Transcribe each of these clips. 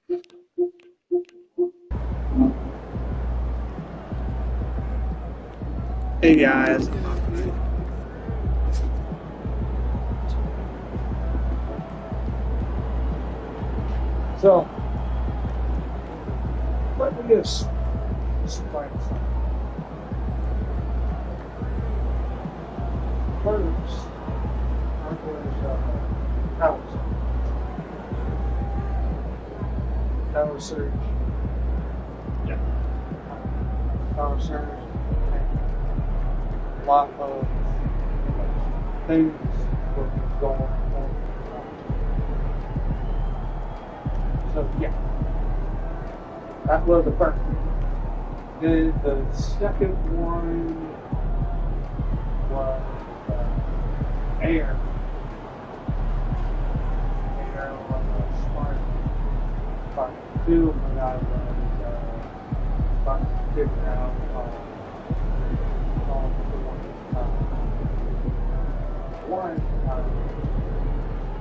Hey guys. So, let me just explain something. First, I was power surge. Yeah. Power surge. A lot of things were going on. So yeah, that was the first one. Then the second one was air. Air was a smart two when I was starting to figure out all the one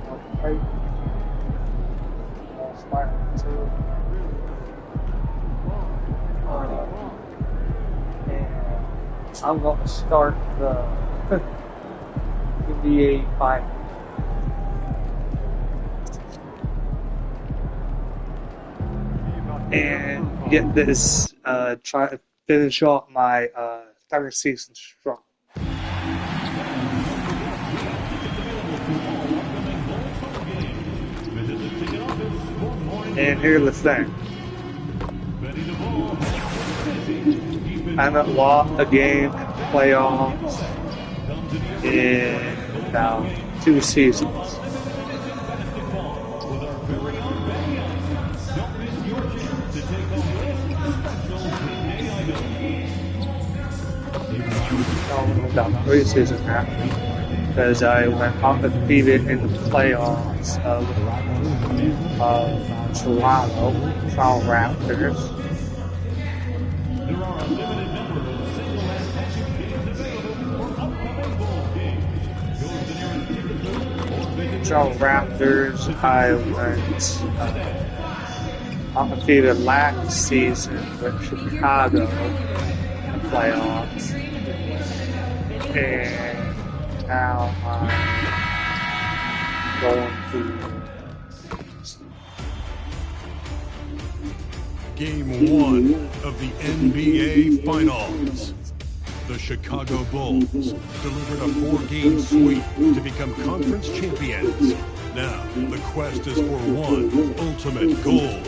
on the paper. Spider-Man 2. And I'm going to start the NBA Finals. And get this, try to finish off my third season strong. And here's the thing. I haven't lost a game in playoffs in about 2 seasons. About 3 seasons now. Because I went undefeated in the playoffs of Toronto Raptors. Toronto Raptors, I went undefeated last season with Chicago in the playoffs. And now I'm going to Game 1 of the NBA Finals. The Chicago Bulls delivered a 4-game sweep to become conference champions. Now, the quest is for one ultimate goal.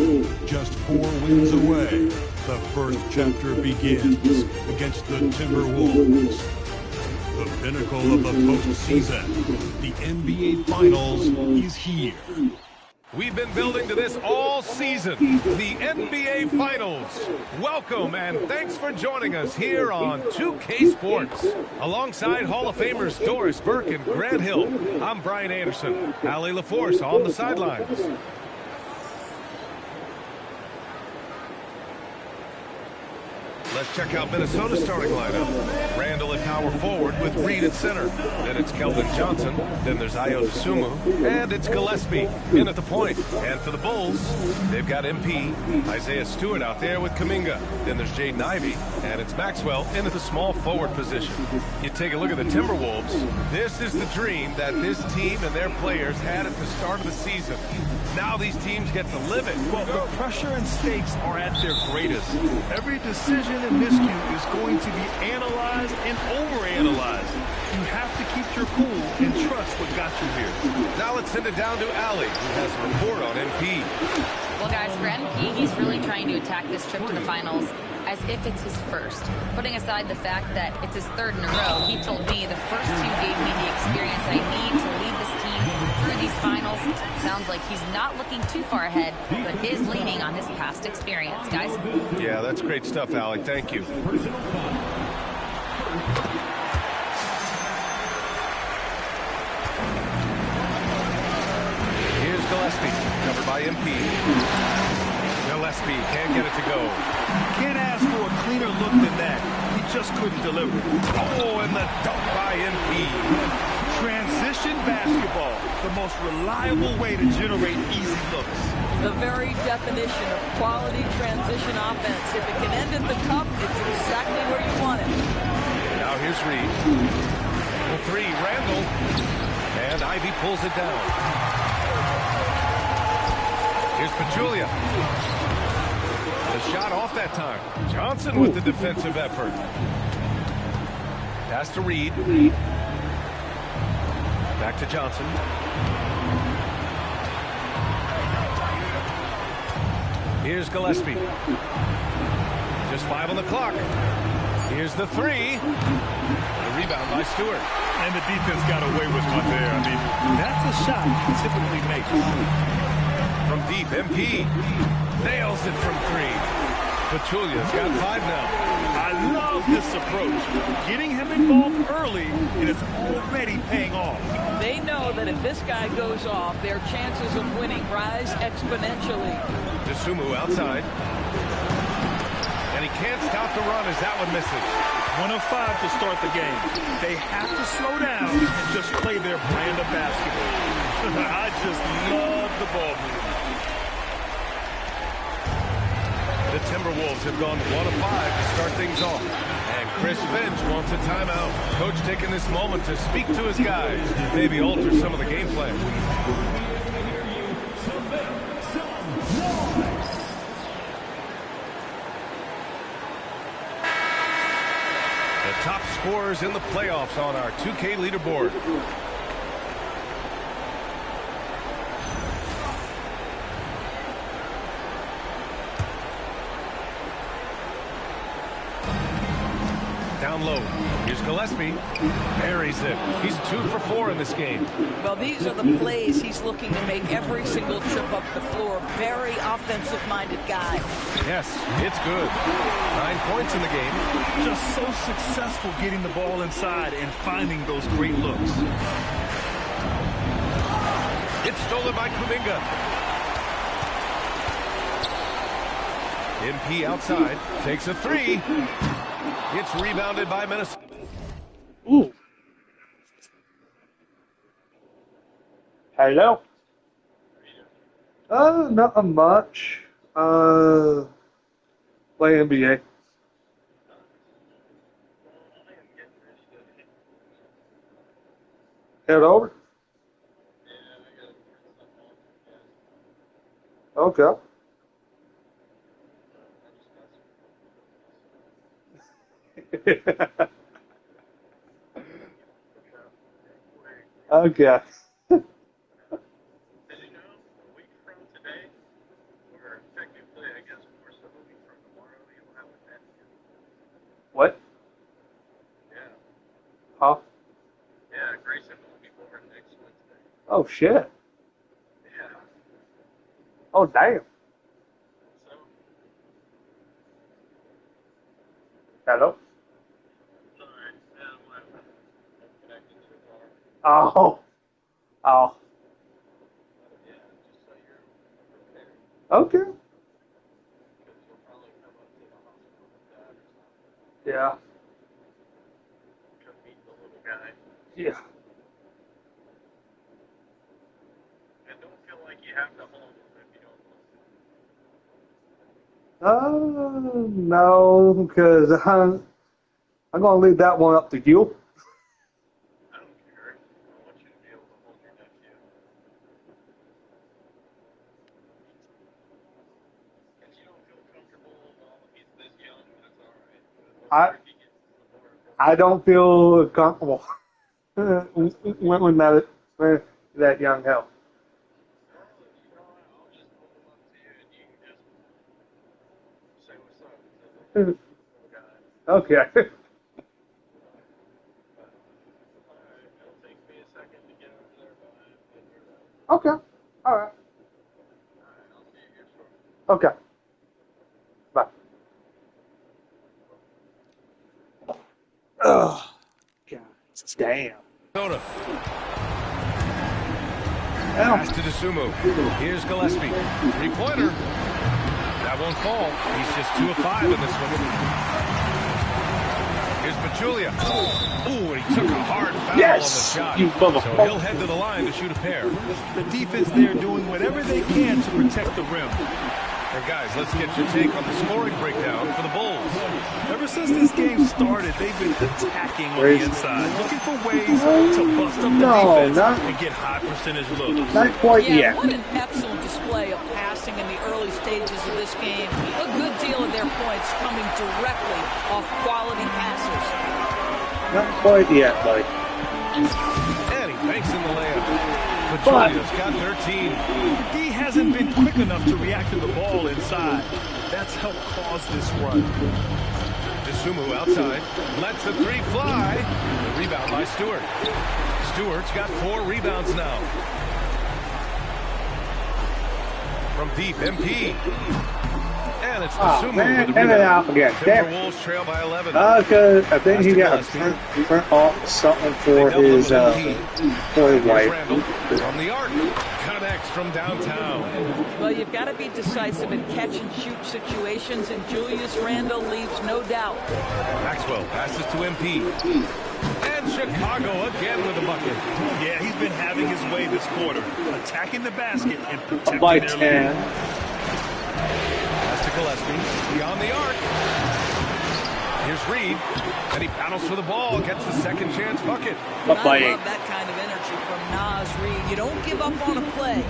Just 4 wins away. The first chapter begins against the Timberwolves. The pinnacle of the postseason, the NBA Finals, is here. We've been building to this all season, the NBA Finals. Welcome and thanks for joining us here on 2K Sports. Alongside Hall of Famers Doris Burke and Grant Hill, I'm Brian Anderson. Allie LaForce on the sidelines. Let's check out Minnesota's starting lineup. Randall at power forward with Reed at center. Then it's Keldon Johnson. Then there's Ayo Dosunmu. And it's Gillespie in at the point. And for the Bulls, they've got MP, Isaiah Stewart out there with Kuminga. Then there's Jaden Ivey. And it's Maxwell in at the small forward position. You take a look at the Timberwolves. This is the dream that this team and their players had at the start of the season. Now these teams get to live it. Well, the pressure and stakes are at their greatest. Every decision and miscue is going to be analyzed and overanalyzed. You have to keep your cool and trust what got you here. Now let's send it down to Allie, who has a report on MP. Well, guys, for MP, he's really trying to attack this trip to the finals as if it's his first. Putting aside the fact that it's his third in a row, he told me the first 2 gave me the experience I need to lead this team through these finals. Sounds like he's not looking too far ahead, but is leaning on his past experience, guys. Yeah, that's great stuff, Allie. Thank you. Here's Gillespie, covered by MP. Gillespie can't get it to go. Can't ask for a cleaner look than that. He just couldn't deliver. Oh, and the dunk by MP. Transition basketball, the most reliable way to generate easy looks. The very definition of quality transition offense. If it can end at the cup, it's exactly where you want it. Now here's Reed. The three, Randall. And Ivy pulls it down. Here's Pachulia. The shot off that time. Johnson with the defensive effort. Pass to Reed. Back to Johnson. Here's Gillespie. Just 5 on the clock. Here's the three. The rebound by Stewart. And the defense got away with one there. I mean, that's a shot he typically makes. From deep, MP nails it from 3. Pachulia's got 5 now. I love this approach. Getting him involved early, and it's already paying off. They know that if this guy goes off, their chances of winning rise exponentially. DeSumo outside. And he can't stop the run as that one misses. 1 of 5 to start the game. They have to slow down and just play their brand of basketball. I just love the ball movement. The Timberwolves have gone 1 of 5 to start things off. And Chris Finch wants a timeout. Coach taking this moment to speak to his guys, maybe alter some of the game plan. The top scorers in the playoffs on our 2K leaderboard. Down low. Here's Gillespie. Buries it. He's 2 for 4 in this game. Well, these are the plays he's looking to make every single trip up the floor. Very offensive-minded guy. Yes, it's good. 9 points in the game. Just so successful getting the ball inside and finding those great looks. It's stolen by Kuminga. MP outside. Takes a 3. It's rebounded by Minnesota. Ooh. Hello. Not much. Play NBA. Head over. Okay. Okay. What? Yeah. Huh? Yeah, Grayson will be born next Wednesday. Oh shit. Yeah. Oh damn. So? Hello? Sorry. Yeah, I'm connected to the car. Oh. Oh. Yeah, just so you're prepared. Okay. Because you'll probably come up to the hospital with that or something. Yeah. Come meet the little guy. Yeah. And don't feel like you have to hold him if you don't want to. No, because I'm going to leave that one up to you. I don't care. I want you to be able to hold your nephew. If you don't feel comfortable, well, he's this young, that's alright. I don't feel comfortable when that young help. I'll just hold him up to you and you can just say what's up to the little guy. Okay. Alright, it'll take me a second to get over there, but I'm good. Okay. All right. Alright, I'll see you here shortly. Okay. Bye. Oh, God damn. Minnesota. Pass to DeSumo. Here's Gillespie. 3-pointer. That won't fall. He's just 2 of 5 in this one. Here's Pachulia. Ooh, and he took a hard foul Yes! on You the shot. motherfucker. So he'll head to the line to shoot a pair. The defense there doing whatever they can to protect the rim. And guys, let's get your take on the scoring breakdown for the Bulls. Ever since this game started, they've been attacking on the inside, looking for ways to bust up the defense and get high percentage looks. Not quite yet. What an excellent display of passing in the early stages of this game. A good deal of their points coming directly off quality passes. Not quite yet, buddy. And he banks in the layup. Pachulia's got 13. D hasn't been quick enough to react to the ball inside. That's helped cause this run. DeSumo outside, lets the three fly. The rebound by Stewart. Stewart's got 4 rebounds now. From deep, MP. And it's DeSumo man, with the and it out rebound. again. Timberwolves trail by 11. Because I think he got a print off something for his wife. Randall from the arc. Connects from downtown. Well, you've got to be decisive in catch-and-shoot situations, and Julius Randle leaves no doubt. Maxwell passes to MP. And Chicago again with a bucket. Yeah, he's been having his way this quarter, attacking the basket and protecting By their 10. lead. Pass to Gillespie. Beyond the arc. Here's Reed. And he paddles for the ball. Gets the second chance bucket. I love that kind of energy from Naz Reid. You don't give up on a play.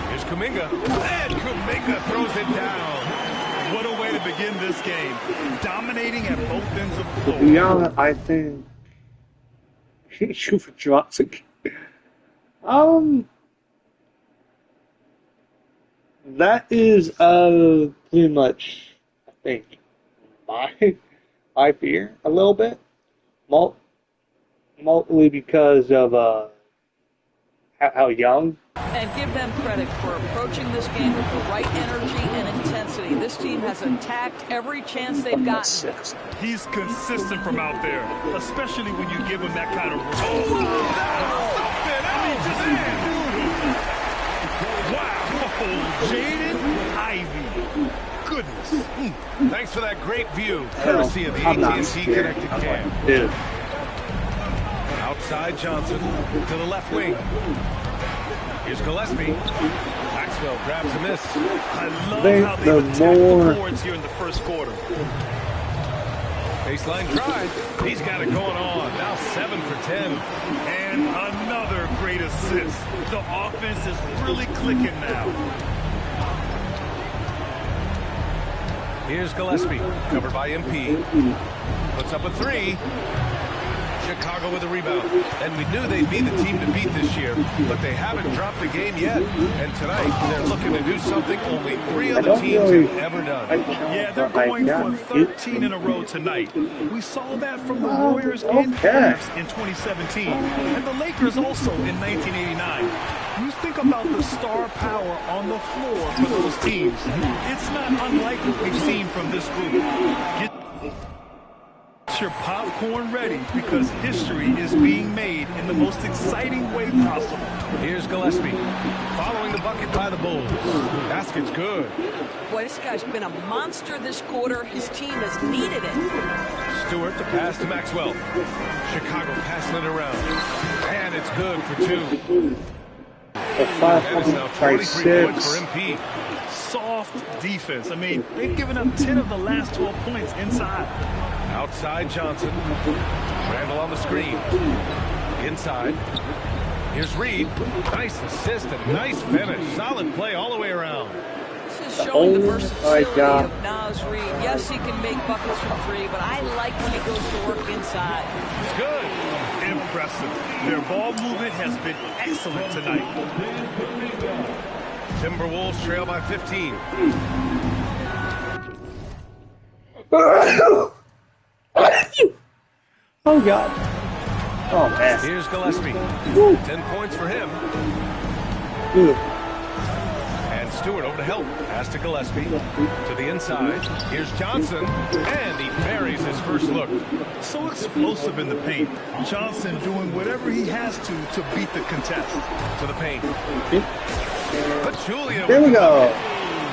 Here's Kuminga. And Kuminga throws it down. What a way to begin this game. Dominating at both ends of the floor. Yeah, I think he shoot for drops again. That is pretty much, I think, my fear a little bit, mostly because of how young. And give them credit for approaching this game with the right energy and intensity. This team has attacked every chance they've gotten. He's consistent from out there, especially when you give him that kind of Wow, Jaden Ivey. Goodness. Thanks for that great view, courtesy of the AT&T Connected Cam. Dude. Outside Johnson to the left wing. Here's Gillespie. Maxwell grabs a miss. I love how they attacked the boards here in the first quarter. Baseline drive. He's got it going on. Now 7 for 10. And another great assist. The offense is really clicking now. Here's Gillespie, covered by MP. Puts up a 3. Chicago with a rebound. And we knew they'd be the team to beat this year, but they haven't dropped the game yet. And tonight, they're looking to do something only 3 other teams have ever done. Yeah, they're going for 13 in a row tonight. We saw that from the Warriors and Cavs in 2017, and the Lakers also in 1989. You think about the star power on the floor for those teams. It's not unlike what we've seen from this group. Get your popcorn ready, because history is being made in the most exciting way possible. Here's Gillespie, following the bucket by the Bulls. Basket's good. Boy, this guy's been a monster this quarter. His team has needed it. Stewart to pass to Maxwell. Chicago passing it around. And it's good for 2. That is now 23 points for MP. Soft defense. I mean, they've given up 10 of the last 12 points inside. Outside Johnson. Randall on the screen. Inside. Here's Reed. Nice assist and nice finish. Solid play all the way around. This is showing the versatility of Naz Reid. Yes, he can make buckets from 3, but I like when he goes to work inside. It's good. Impressive. Their ball movement has been excellent tonight. Timberwolves trail by 15. Oh, God. Oh, man. Here's Gillespie. 10 points for him. And Stewart over to help. Pass to Gillespie. To the inside. Here's Johnson. And he buries his first look. So explosive in the paint. Johnson doing whatever he has to beat the contest. To the paint. Pachulia. There we go.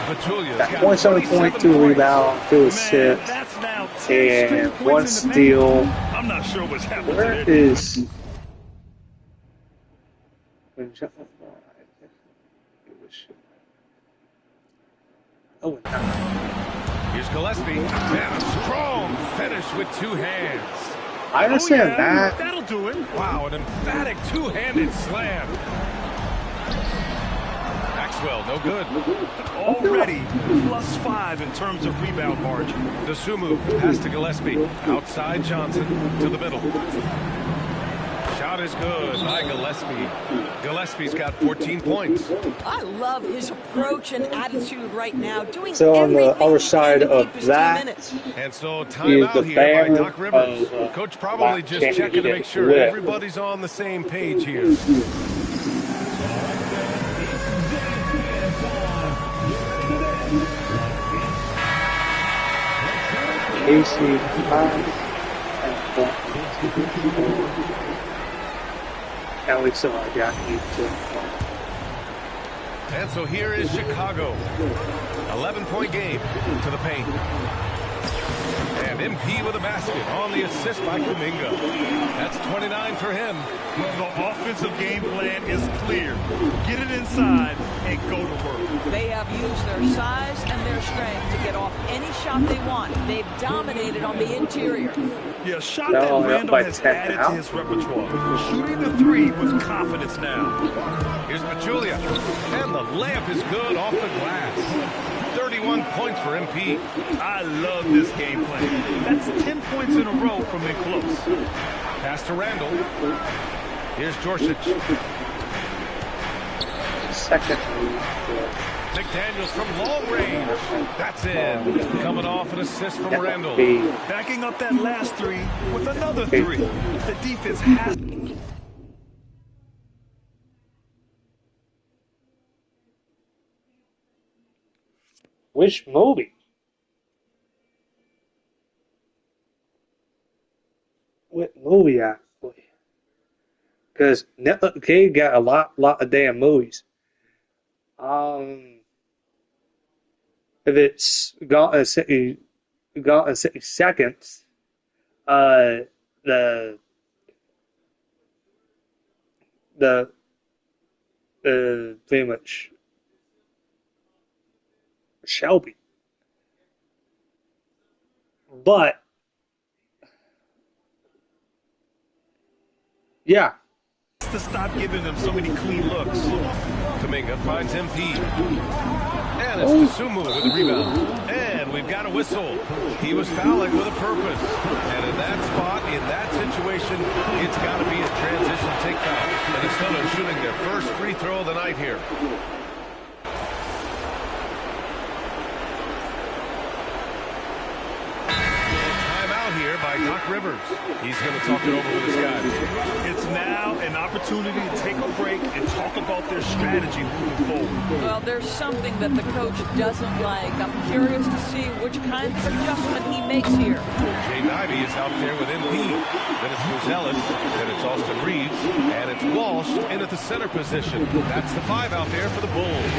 Pachulia's Got got 27.2 rebound, 2 assists, That's now 10 and straight 1 points in the steal. paint. I'm not sure what's happening Where to their is? Oh, Here's Gillespie. And a strong finish with 2 hands. I understand that. That'll do it. Wow, an emphatic 2-handed slam. Maxwell, no good. Already +5 in terms of rebound margin. Dosunmu, pass to Gillespie. Outside Johnson to the middle. Shot is good by Gillespie. Gillespie's got 14 points. I love his approach and attitude right now. Doing So on the everything other he side can to of keep his that team in it. And so is the timeout here by banner Doc Rivers. of, Coach probably Black just checking to make sure Championship. everybody's on the same page here. Casey, at least so I got you to. And so here is Chicago. 11-point game to the paint. And MP with a basket on the assist by Kuminga. That's 29 for him. The offensive game plan is clear. Get it inside and go to work. They have used their size and their strength to get off any shot they want. They've dominated on the interior. Yeah, shot No, that up Randall by has 10 added now. to his repertoire. Shooting the 3 with confidence now. Here's Pachulia. And the layup is good off the glass. 31 points for MP. I love this game plan. That's 10 points in a row from in close. Pass to Randall. Here's Jorsic. Second. McDaniels from long range. That's in. Coming off an assist from Randall. Backing up that last 3 with another 3. The defense has... Which movie? What movie actually? Because Netflix got a lot of damn movies. If it's Gone in 60 Seconds, the pretty much Shelby. But yeah. to stop giving them so many clean looks. Kuminga finds MP. And it's Dosunmu with the rebound. And we've got a whistle. He was fouling with a purpose. And in that spot, in that situation, it's got to be a transition take foul. Minnesota shooting their first free throw of the night here. Here by Doc Rivers. He's going to talk it over with his guys. It's now an opportunity to take a break and talk about their strategy moving forward. Well, there's something that the coach doesn't like. I'm curious to see which kind of adjustment he makes here. Jay Ivey is out there with MP. Then it's Buzelis. Then it's Austin Reeves. And it's Walsh in at the center position. That's the 5 out there for the Bulls.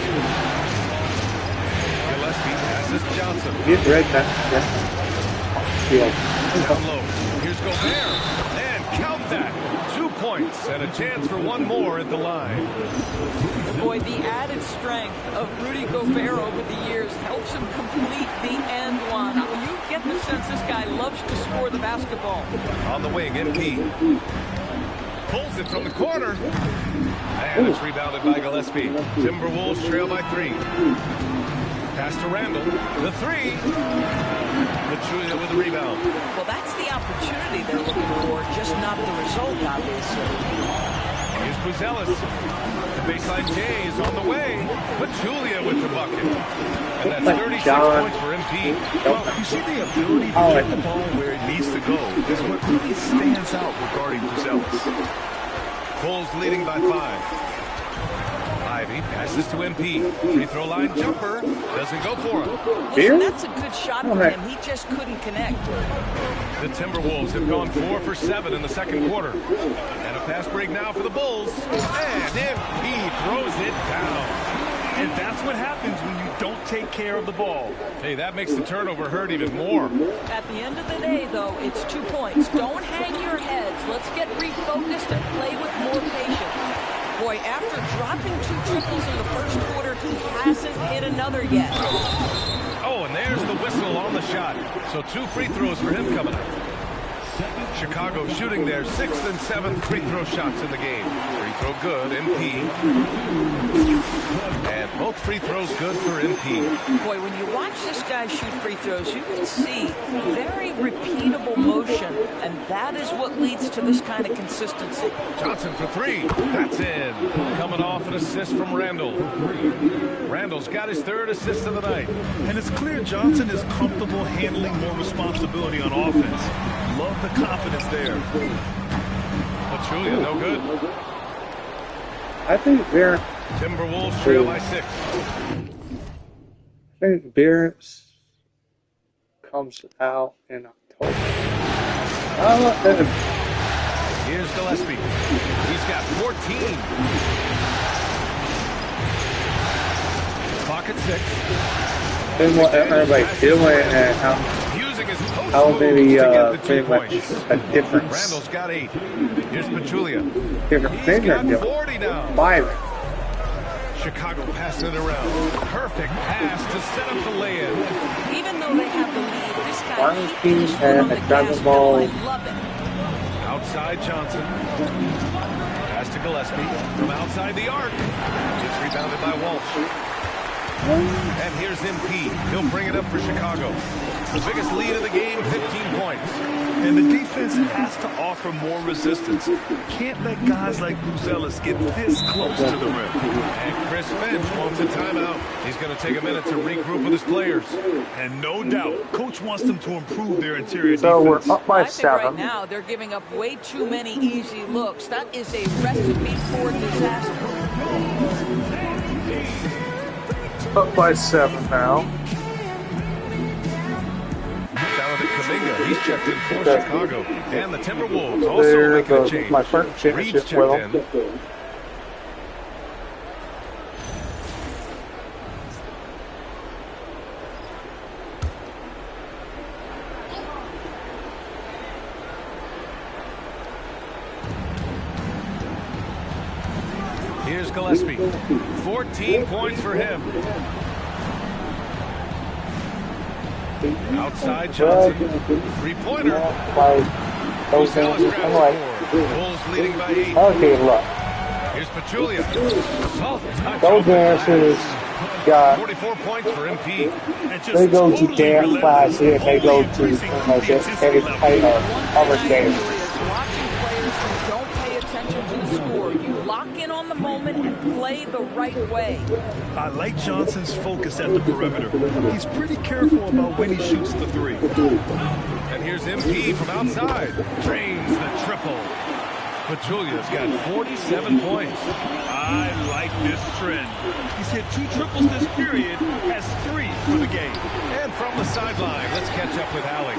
Gillespie passes to Johnson. Get red that. Down low. Here's Gobert. And count that. 2 points and a chance for one more at the line. Boy, the added strength of Rudy Gobert over the years helps him complete the end one. You get the sense this guy loves to score the basketball. On the wing, MP. Pulls it from the corner. And it's rebounded by Gillespie. Timberwolves trail by 3. Pass to Randall. The 3. Pachulia with the rebound. Well, that's the opportunity they're looking for, just not the result, obviously. Here's Buzelis. The baseline J is on the way. Pachulia with the bucket. And that's 36 points for MP. Well, you see the ability to get the ball where it needs to go is what really stands out regarding Buzelis. Bulls leading by 5. Ivy passes to MP. Free throw line jumper. Doesn't go for him. Listen, that's a good shot for him. He just couldn't connect. The Timberwolves have gone 4 for 7 in the second quarter. And a fast break now for the Bulls. And MP throws it down. And that's what happens when you don't take care of the ball. Hey, that makes the turnover hurt even more. At the end of the day, though, it's 2 points. Don't hang your heads. Let's get refocused and play with more patience. Boy, after dropping 2 triples in the first quarter, he hasn't hit another yet. Oh, and there's the whistle on the shot. So 2 free throws for him coming up. Chicago shooting their 6th and 7th free throw shots in the game. Free throw good, MP. And both free throws good for MP. Boy, when you watch this guy shoot free throws, you can see very repeatable motion, and that is what leads to this kind of consistency. Johnson for 3. That's in. Coming off an assist from Randall. Randall's got his 3rd assist of the night. And it's clear Johnson is comfortable handling more responsibility on offense. Love the confidence there. Pachulia, no good. I think Barrett. Timberwolves trail by 6. I think Barrett comes out in October. Here's Gillespie. He's got 14. Pocket 6. And what everybody's doing and how maybe pretty much a difference. Randall's got 8. Here's Pachulia. Different thing they're doing. 40 now. 5. Chicago passing it around. Perfect pass to set up the lay-in. Even though they have the lead, this guy One team had a Dragon Ball. I love it. Outside Johnson. Pass to Gillespie. From outside the arc. It's rebounded by Walsh. And here's MP. He'll bring it up for Chicago. The biggest lead of the game, 15 points. And the defense has to offer more resistance. Can't let guys like Bruce Ellis get this close to the rim. And Chris Finch wants a timeout. He's going to take a minute to regroup with his players. And no doubt, Coach wants them to improve their interior So defense. we're up by I think 7. right now they're giving up way too many easy looks. That is a recipe for disaster. Up by 7 now. Jonathan Kuminga, he's checked in for Okay. Chicago. And the Timberwolves also They're making a change. my first Reed's championship checked with in. them. Here's Gillespie. 14 points for him. Outside Johnson. Three-pointer. Those Ellis I'm grabs like, the board. Bulls leading by 8. okay, look. Here's Pachulia. Soft touch Those off the dances glass. got, 44 points for MP. And just they go to totally dance relentless, classes and they go to increasing like the every intensity kind level. of other games. Watching players who don't pay attention to the score. You lock in on the moment and play the right way. I like Johnson's focus at the perimeter. He's pretty careful about when he shoots the 3. And here's MP from outside. Drains the triple. Pachulia's got 47 points. I like this trend. He's hit 2 triples this period, has 3 for the game. And from the sideline, let's catch up with Allie.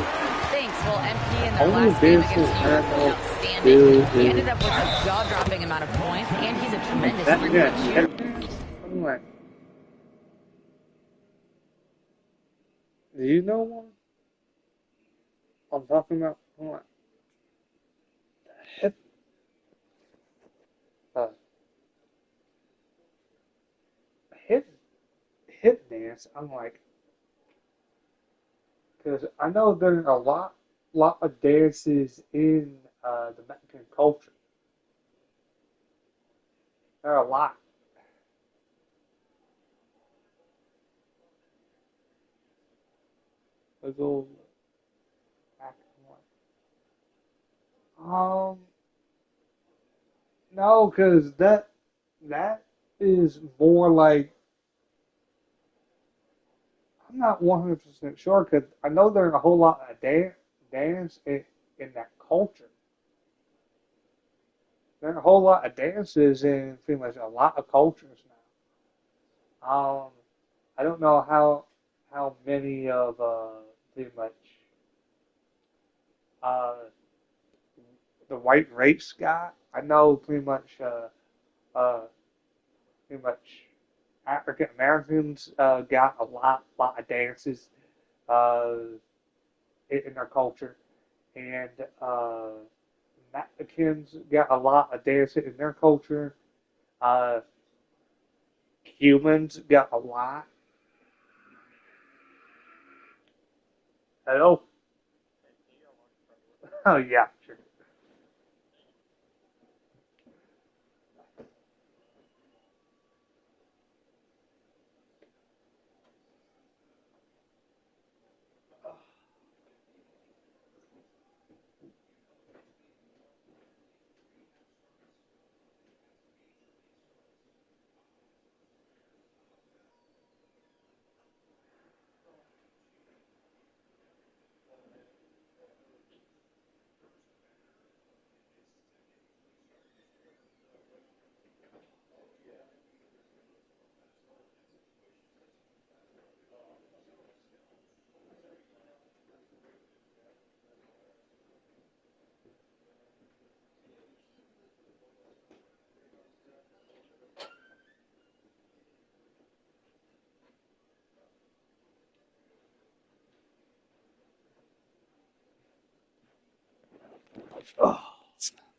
Thanks. Well, MP in their Only last game this against is New York was Randall. outstanding. He ended up with a jaw-dropping amount of points, and he's a tremendous That, three-point yeah, shooter. I'm like, do you know one? I'm talking about. I'm like, hip, hip dance. I'm like, because I know there's a lot of dances in the Mexican culture. There are a lot. Let's go back one. No, because that is more like, I'm not 100% sure because I know there's a whole lot of dance in that culture. There are a whole lot of dances in pretty much a lot of cultures now. I don't know how many of pretty much the white race got. I know pretty much African Americans got a lot of dances in their culture, and Mexicans got a lot of dancing in their culture. Uh, Humans got a lot. Hello? Oh, yeah, sure. Oh.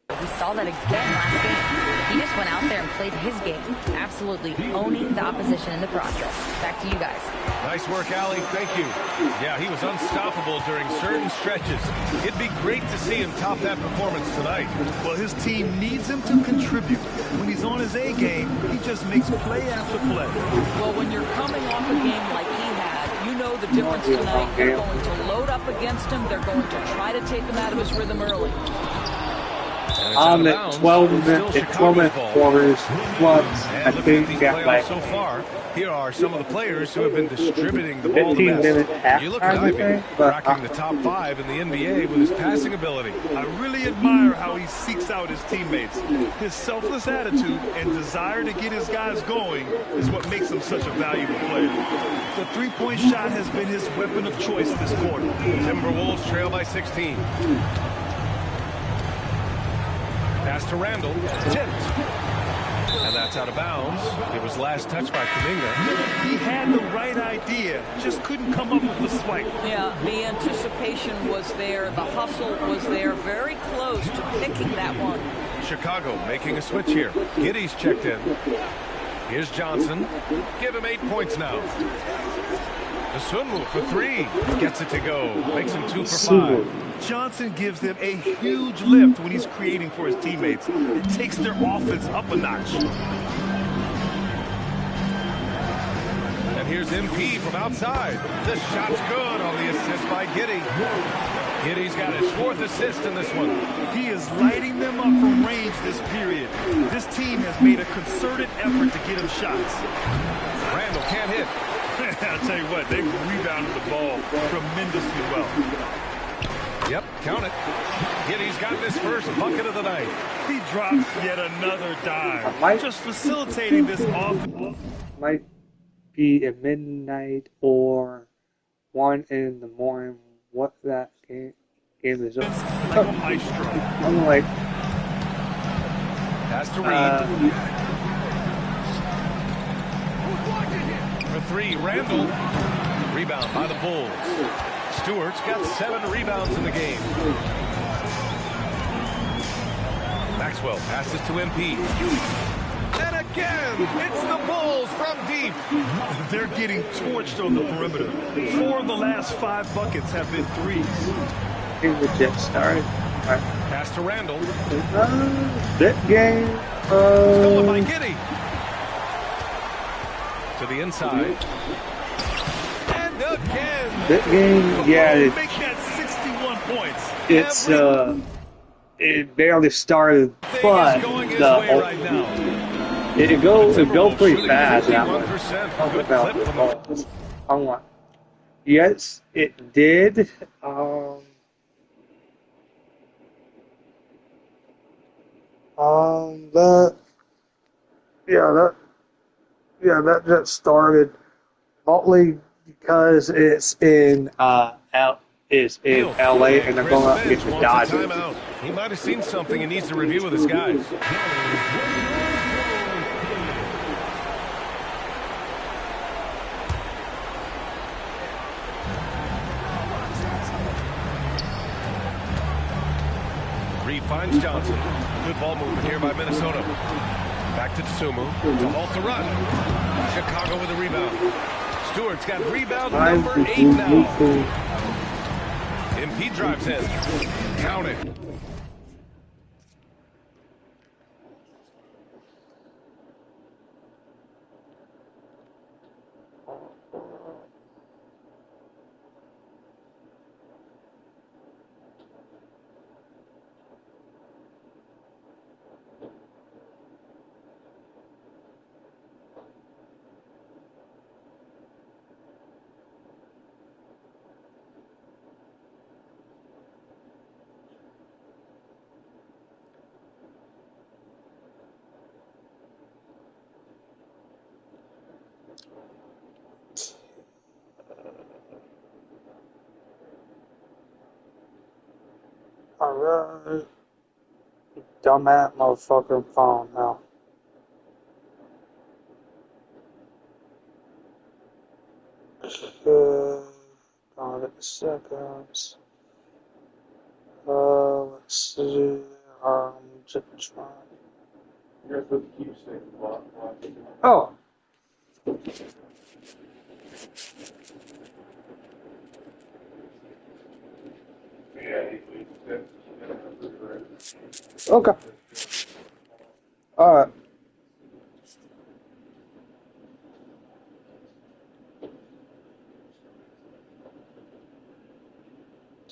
We saw that again last game. He just went out there and played his game, absolutely owning the opposition in the process. Back to you guys. Nice work, Allie. Thank you. Yeah, he was unstoppable during certain stretches. It'd be great to see him top that performance tonight. Well, his team needs him to contribute. When he's on his A game, he just makes play after play. Well, when you're coming off a game like he had, you know the difference tonight. They're going to load up against him. They're going to try to take him out of his rhythm early. On the 12-minute quarters, plus I think got like so far. Here are some of the players who have been distributing the ball the 15-minute best. You look at Ivy, but cracking the top 5 in the NBA with his passing ability. I really admire how he seeks out his teammates. His selfless attitude and desire to get his guys going is what makes him such a valuable player. The three-point shot has been his weapon of choice this quarter. Timberwolves trail by 16. Pass to Randall, tipped. And that's out of bounds. It was last touched by Kuminga. He had the right idea, just couldn't come up with the swipe. Yeah, the anticipation was there, the hustle was there, very close to picking that one. Chicago making a switch here. Giddey's checked in. Here's Johnson. Give him 8 points now. Dosunmu for 3. Gets it to go. Makes him 2 for 5. Johnson gives them a huge lift when he's creating for his teammates. It takes their offense up a notch. And here's MP from outside. The shot's good on the assist by Giddey. Giddey's got his 4th assist in this one. He is lighting them up from range this period. This team has made a concerted effort to get him shots. Randall can't hit. I'll tell you what, they've rebounded the ball tremendously well. Yep, count it. Giddey's got his first bucket of the night. He drops yet another dime. Just facilitating this offense. Might be at midnight or 1 in the morning. What that game is up. Like a maestro. I'm like, Pass to Reed. For 3, Randall. Rebound by the Bulls. Stewart's got 7 rebounds in the game. Maxwell passes to MP. And again, it's the Bulls from deep. They're getting torched on the perimeter. 4 of the last 5 buckets have been threes. the Jets started. Right. Pass to Randall. That game. Stolen by Giddey. To the inside. And again. That game, yeah. Make that 61 points. It's it barely started, but it go pretty fast. Yes, it did. That just started partly because it's in LA and they're going up against the Dodgers. He might have seen something and needs to review with his guys. Reed finds Johnson. Good ball movement here by Minnesota. Back to Tsumu to halt the run. Chicago with a rebound. Stewart's got rebound number 8 now. MP drives in. Count it. Alright. Dumbass motherfucker phone now. Got it seconds. Let's see. Just trying. You're supposed to keep saying what? Oh. Okay. Alright.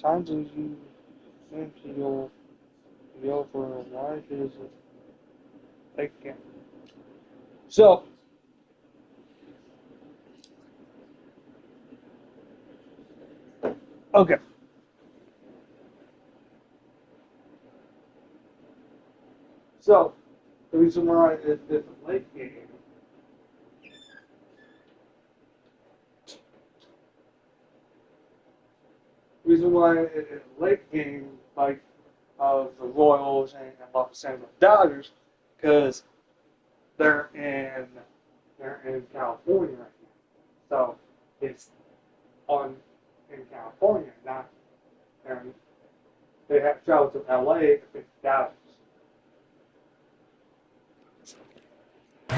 Time do you think you'll be over? Why is it like again? So, okay. So, the reason why it's a late game. The reason why it's a late game, like of the Royals and Los Angeles Dodgers, because they're in California right now. So it's in California, not they have to travel to LA to pick the Dodgers.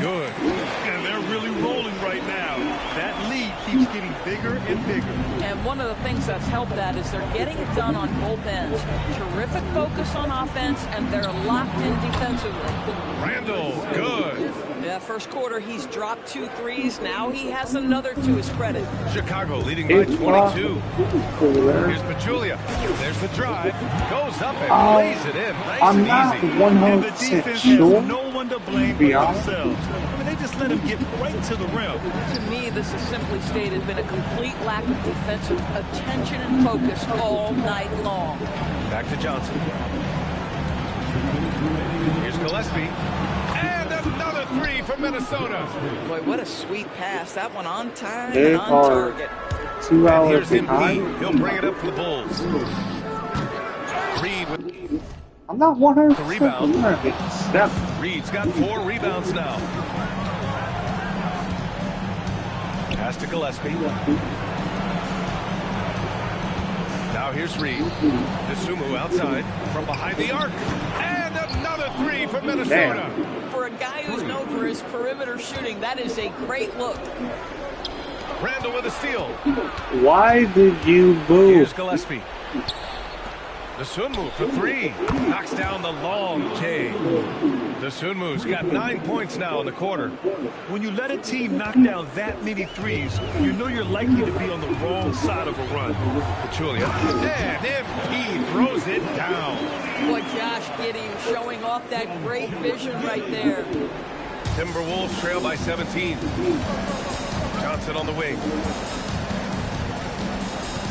Good. And they're really rolling right now. That lead keeps getting bigger and bigger. And one of the things that's helped that is they're getting it done on both ends. Terrific focus on offense, and they're locked in defensively. Randall, good. Yeah, first quarter, he's dropped 2 threes. Now he has another to his credit. Chicago leading by 22. Here's Pachulia. There's the drive. Goes up and lays it in. Nice I'm and not easy. 100% sure. No one to blame but themselves. I mean, they just let him get right to the rim. To me, this is simply stated been a complete lack of defensive attention and focus all night long. Back to Johnson. Here's Gillespie. And another 3 from Minnesota. Boy, what a sweet pass. That one on time They and on are target. 2 And hours here's behind. MP. He'll bring it up for the Bulls. Reed with I'm not 100% the rebound. Step. Reed's got 4 rebounds now. Pass to Gillespie. Now here's Reed. Tsumu outside from behind the arc. And another 3 from Minnesota. For a guy who's known for his perimeter shooting, that is a great look. Randall with a steal. Why did you Here's move? Gillespie. The Sunmu for 3. Knocks down the long K. The Sunmu's got 9 points now in the quarter. When you let a team knock down that many threes, you know you're likely to be on the wrong side of a run. Pachulia. And if he throws it down. Boy, Josh Giddey showing off that great vision right there. Timberwolves trail by 17. Johnson on the wing.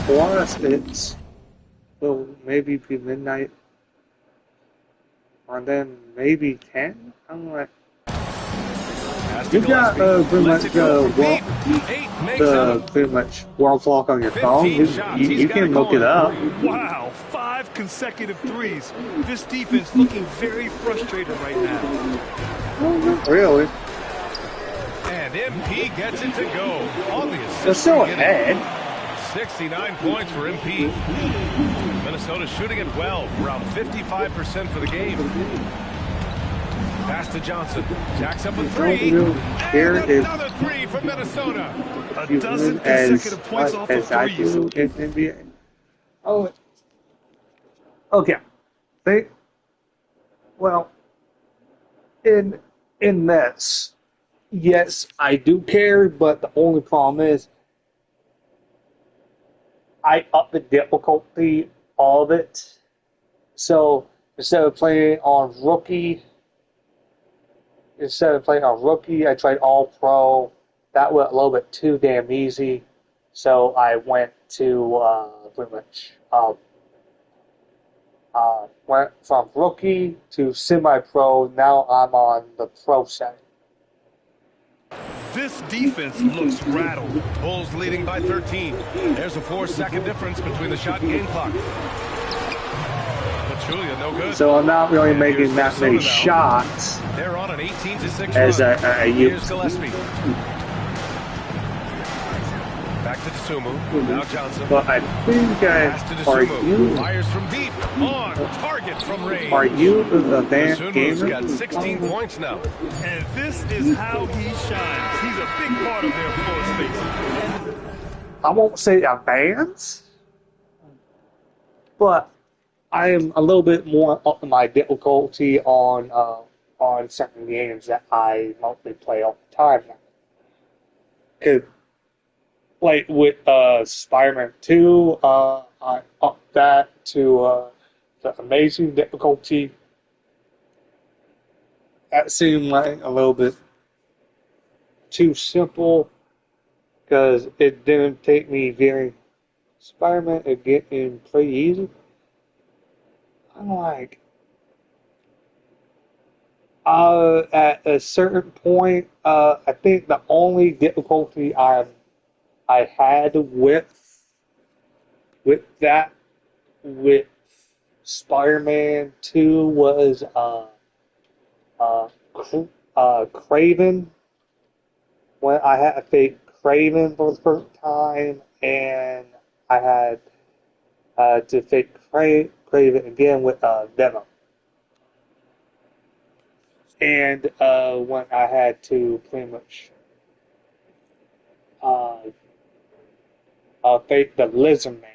For us, it's will maybe be midnight, or then maybe 10. I'm like, you got pretty much pretty much world clock on your phone. You can look it up. Wow, 5 consecutive threes. This defense looking very frustrated right now. Really? And MP gets it to go. On the assist. They're still ahead. 69 points for MP. Minnesota shooting it well, around 55% for the game. Pass to Johnson. Jacks up a three. And another three from Minnesota. A dozen consecutive points off of threes. In NBA. Oh, okay. Well, in this, yes, I do care, but the only problem is I up the difficulty of it. So instead of playing on rookie, I tried all pro. That was a little bit too damn easy. So I went to pretty much went from rookie to semi-pro. Now I'm on the pro side. This defense looks rattled. Bulls leading by 13. There's a 4-second difference between the shot and game clock. Pachulia, no good. So I'm not really making that many shots. They're on an 18-6 as run. I Here's used. Gillespie. Back to Tsumu. Now Johnson. But I think Pass to Tsumu. Fires from deep. On target from range. Are you the band Tsunu's gamer? got 16 points now. And this is how he shines. He's a big part of their floor space. I won't say advanced, but I am a little bit more up in my difficulty on certain games that I mostly play all the time now. 'Cause, like with Spider-Man 2, I upped that to the amazing difficulty. That seemed like a little bit too simple because it didn't take me very Spider-Man to get in pretty easy. I'm like, at a certain point, I think the only difficulty I had with Spider-Man 2 was Craven. When I had to face Craven for the first time, and I had to face Craven again with Venom. And when I had to pretty much face the Lizard Man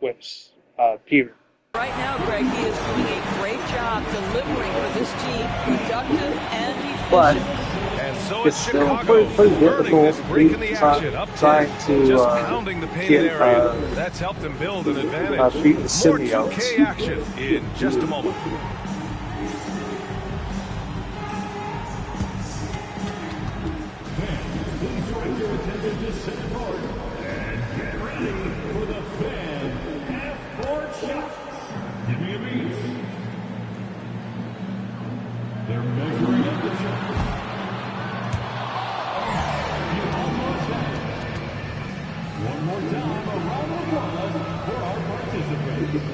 with Peter. Right now, Greg, he is doing a great job delivering for this team, productive and But efficient. And so it's it's still Chicago pretty burning this difficult break in the action. Up 10, trying to just pounding the paint get, area. That's helped them build an advantage. beat the More symbiotes. 2K action in just a moment. Please direct your attention to center court and get ready for the fan half-court shots. Give me a beat. They're measuring up the shot. You almost had it. One more time, a round of applause for our participants.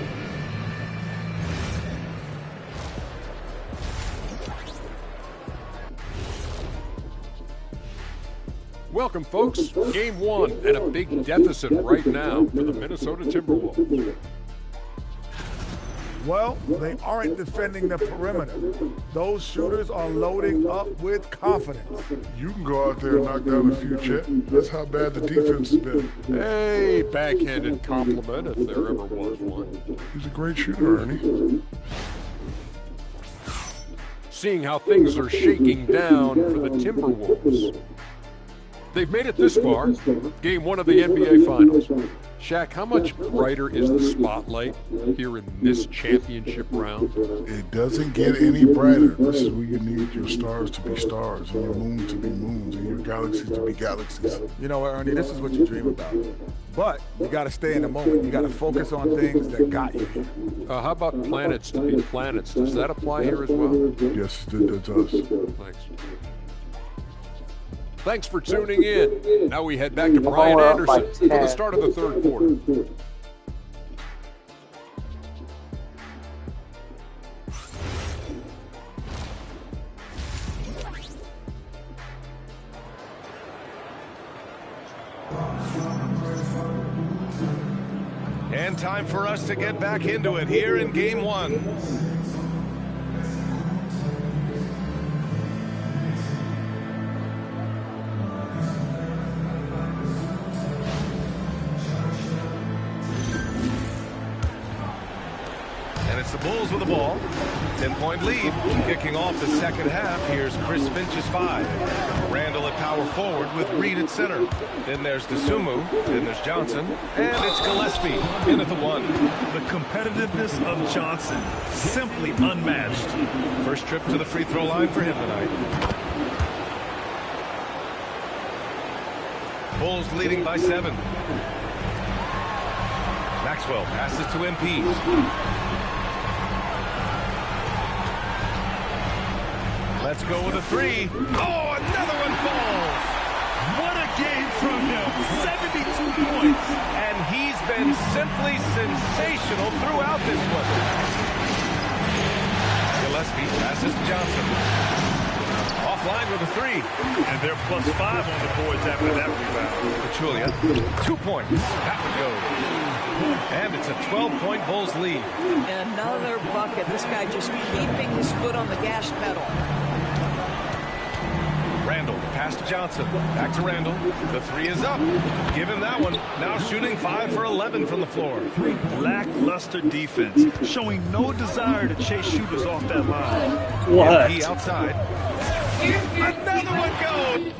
Welcome, folks. Game 1 and a big deficit right now for the Minnesota Timberwolves. Well, they aren't defending the perimeter. Those shooters are loading up with confidence. You can go out there and knock down a few, Chet. That's how bad the defense has been. Hey, backhanded compliment if there ever was one. He's a great shooter, Ernie. Seeing how things are shaking down for the Timberwolves. They've made it this far, game 1 of the NBA Finals. Shaq, how much brighter is the spotlight here in this championship round? It doesn't get any brighter. This is where you need your stars to be stars, and your moons to be moons, and your galaxies to be galaxies. You know what, Ernie, this is what you dream about. But you got to stay in the moment. You got to focus on things that got you here. How about planets to be planets? Does that apply here as well? Yes, it does. Thanks. Thanks for tuning in. Now we head back to Brian Anderson for the start of the third quarter. And time for us to get back into it here in game one. And it's the Bulls with the ball. 10-point lead. Kicking off the second half, here's Chris Finch's 5. Randall at power forward with Reed at center. Then there's DeSumo. Then there's Johnson. And it's Gillespie in at the 1. The competitiveness of Johnson, simply unmatched. First trip to the free throw line for him tonight. Bulls leading by 7. Maxwell passes to MP. Let's go with a 3. Oh, another one falls. What a game from him. 72 points. And he's been simply sensational throughout this one. Gillespie passes to Johnson. Offline with a 3. And they're +5 on the boards after that rebound. Pachulia, 2 points. Half it goes. And it's a 12-point Bulls lead. Another bucket. This guy just keeping his foot on the gas pedal. Randall, pass to Johnson. Back to Randall. The 3 is up. Give him that one. Now shooting 5 for 11 from the floor. Lackluster defense, showing no desire to chase shooters off that line. What? MP outside. Another one goes.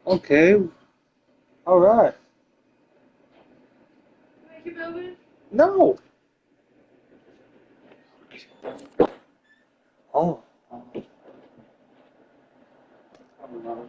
Okay. All right. No. Oh. I don't know.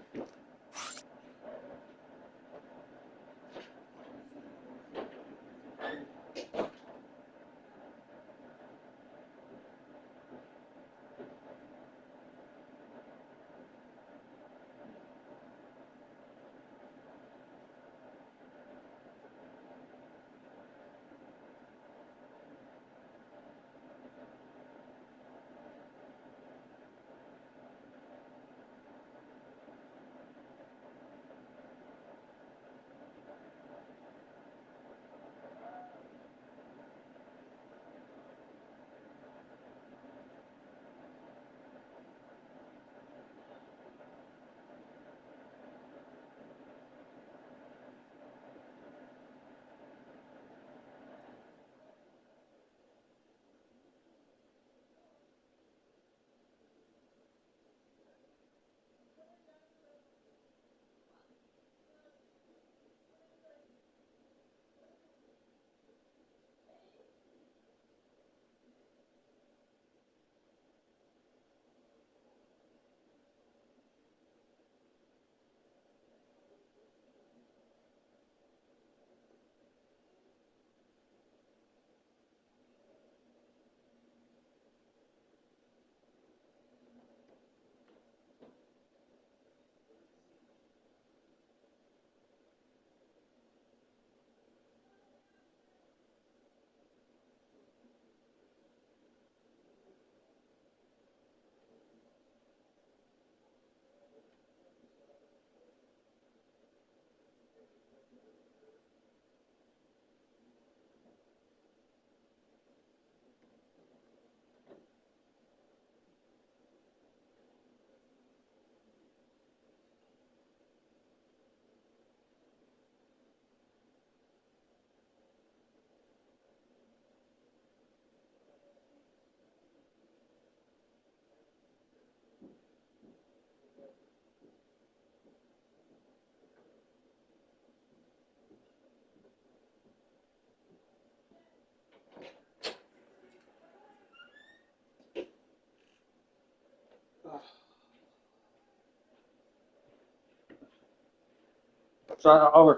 So I would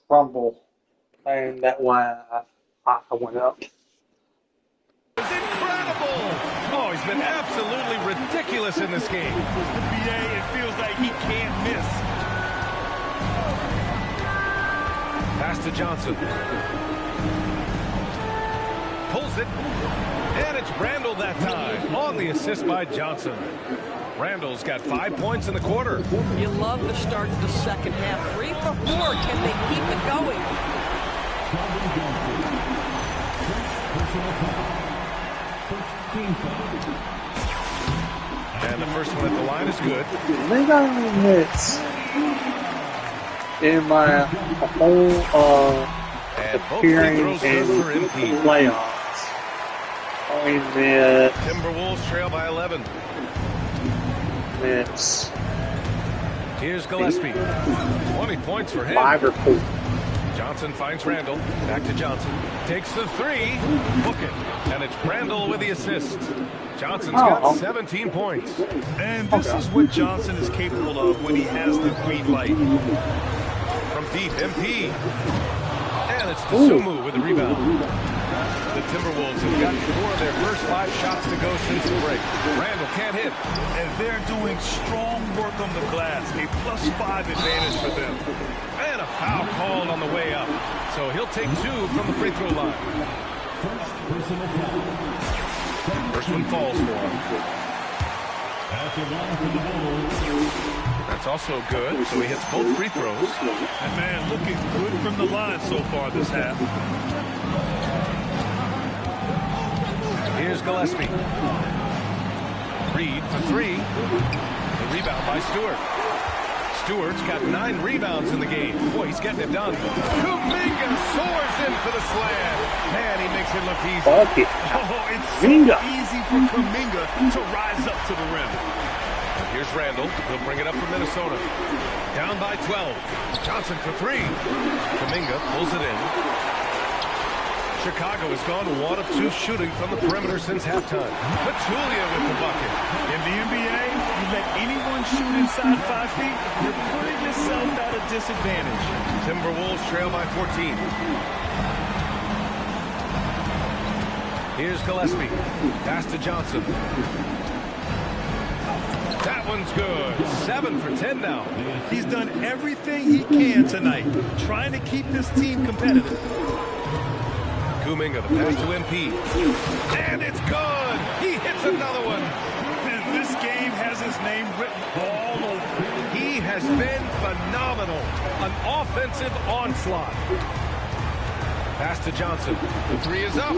crumble, and that why I went up. It's incredible! Oh, he's been absolutely ridiculous in this game. The BA, it feels like he can't miss. Pass to Johnson. Pulls it. And it's Randall that time on the assist by Johnson. Randall's got 5 points in the quarter. You love the start to the second half. 3 for 4. Can they keep it going? And the first one at the line is good. They got any hits in my whole And both free appearing throws in good for MP. playoffs. Only mid. Timberwolves trail by 11. Mids. Here's Gillespie. 20 points for him. 5 or 4. Johnson finds Randall. Back to Johnson. Takes the three. Book it. And it's Randall with the assist. Johnson's got 17 points. And this is what Johnson is capable of when he has the green light. From deep, MP. And it's Dosunmu with the rebound. The Timberwolves have gotten 4 of their first 5 shots to go since the break. Randall can't hit. And they're doing strong work on the glass. A +5 advantage for them. And a foul called on the way up. So he'll take 2 from the free throw line. First one falls for him. That's also good, so he hits both free throws. And man, looking good from the line so far this half. Here's Gillespie. Reed for 3. The rebound by Stewart. Stewart's got 9 rebounds in the game. Boy, he's getting it done. Kuminga soars in for the slam. Man, he makes it look easy. Fuck it. Oh, it's so easy for Kuminga to rise up to the rim. Here's Randall. He'll bring it up for Minnesota. Down by 12. Johnson for 3. Kuminga pulls it in. Chicago has gone 1 of 2 shooting from the perimeter since halftime. Pachulia with the bucket. In the NBA, you let anyone shoot inside 5 feet, you're putting yourself at a disadvantage. Timberwolves trail by 14. Here's Gillespie. Pass to Johnson. That one's good. 7 for 10 now. He's done everything he can tonight, trying to keep this team competitive. Kuminga, the pass to MP. And it's good! He hits another one! This game has his name written all over. He has been phenomenal. An offensive onslaught. Pass to Johnson. The 3 is up.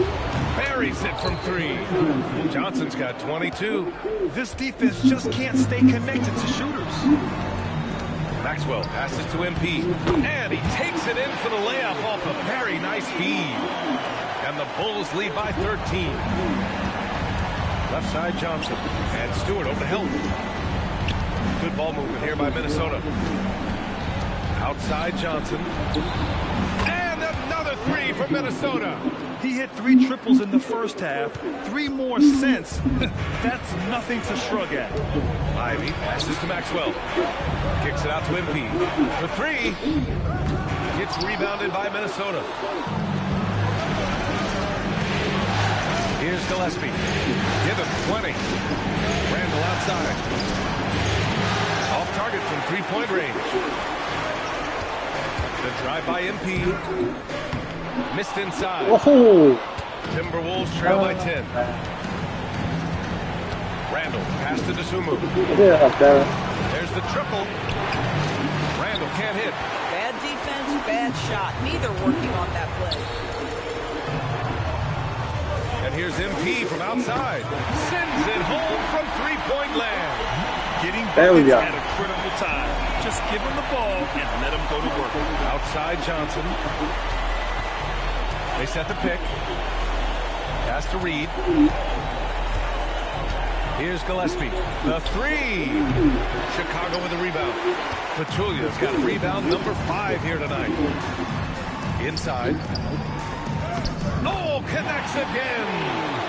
Buries it from 3. Johnson's got 22. This defense just can't stay connected to shooters. Maxwell passes to MP. And he takes it in for the layup off a very nice feed. And the Bulls lead by 13. Left side Johnson. And Stewart over to help. Good ball movement here by Minnesota. Outside Johnson. And another 3 for Minnesota. He hit 3 triples in the first half. 3 more since. That's nothing to shrug at. Ivy passes to Maxwell. Kicks it out to MP. For 3. Gets rebounded by Minnesota. Here's Gillespie. Give him 20. Randall outside. Off target from 3-point range. The drive by MP. Missed inside. Oh. Timberwolves trail by 10. Randall pass to Dosunmu. There's the triple. Randall can't hit. Bad defense, bad shot. Neither working on that play. And here's MP from outside. Sends it home from 3-point land. Getting buckets at a critical time. Just give him the ball and let him go to work. Outside Johnson. They set the pick. Pass to Reed. Here's Gillespie. The 3. Chicago with a rebound. Pachulia's got rebound number 5 here tonight. Inside. Oh, connects again.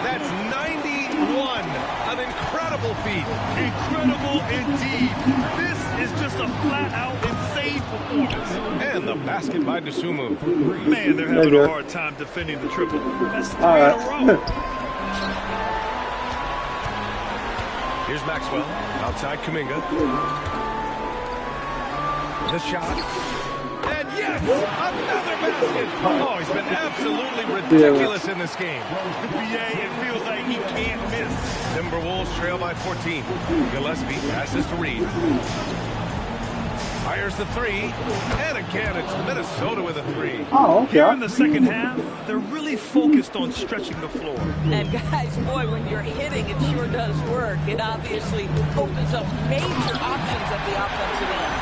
That's 91. An incredible feat. Incredible indeed. This is just a flat-out insane performance. And the basket by Dosunmu. Man, they're having a hard time defending the triple. That's 3 in a row. Here's Maxwell. Outside Kuminga. The shot. And yes, another basket. Oh, he's been absolutely ridiculous in this game. BA, it feels like he can't miss. Timberwolves trail by 14. Gillespie passes to Reed. Fires the three. And again, it's Minnesota with a three. Oh, okay. Here in the second half, they're really focused on stretching the floor. And guys, boy, when you're hitting, it sure does work. It obviously opens up major options at the offensive end.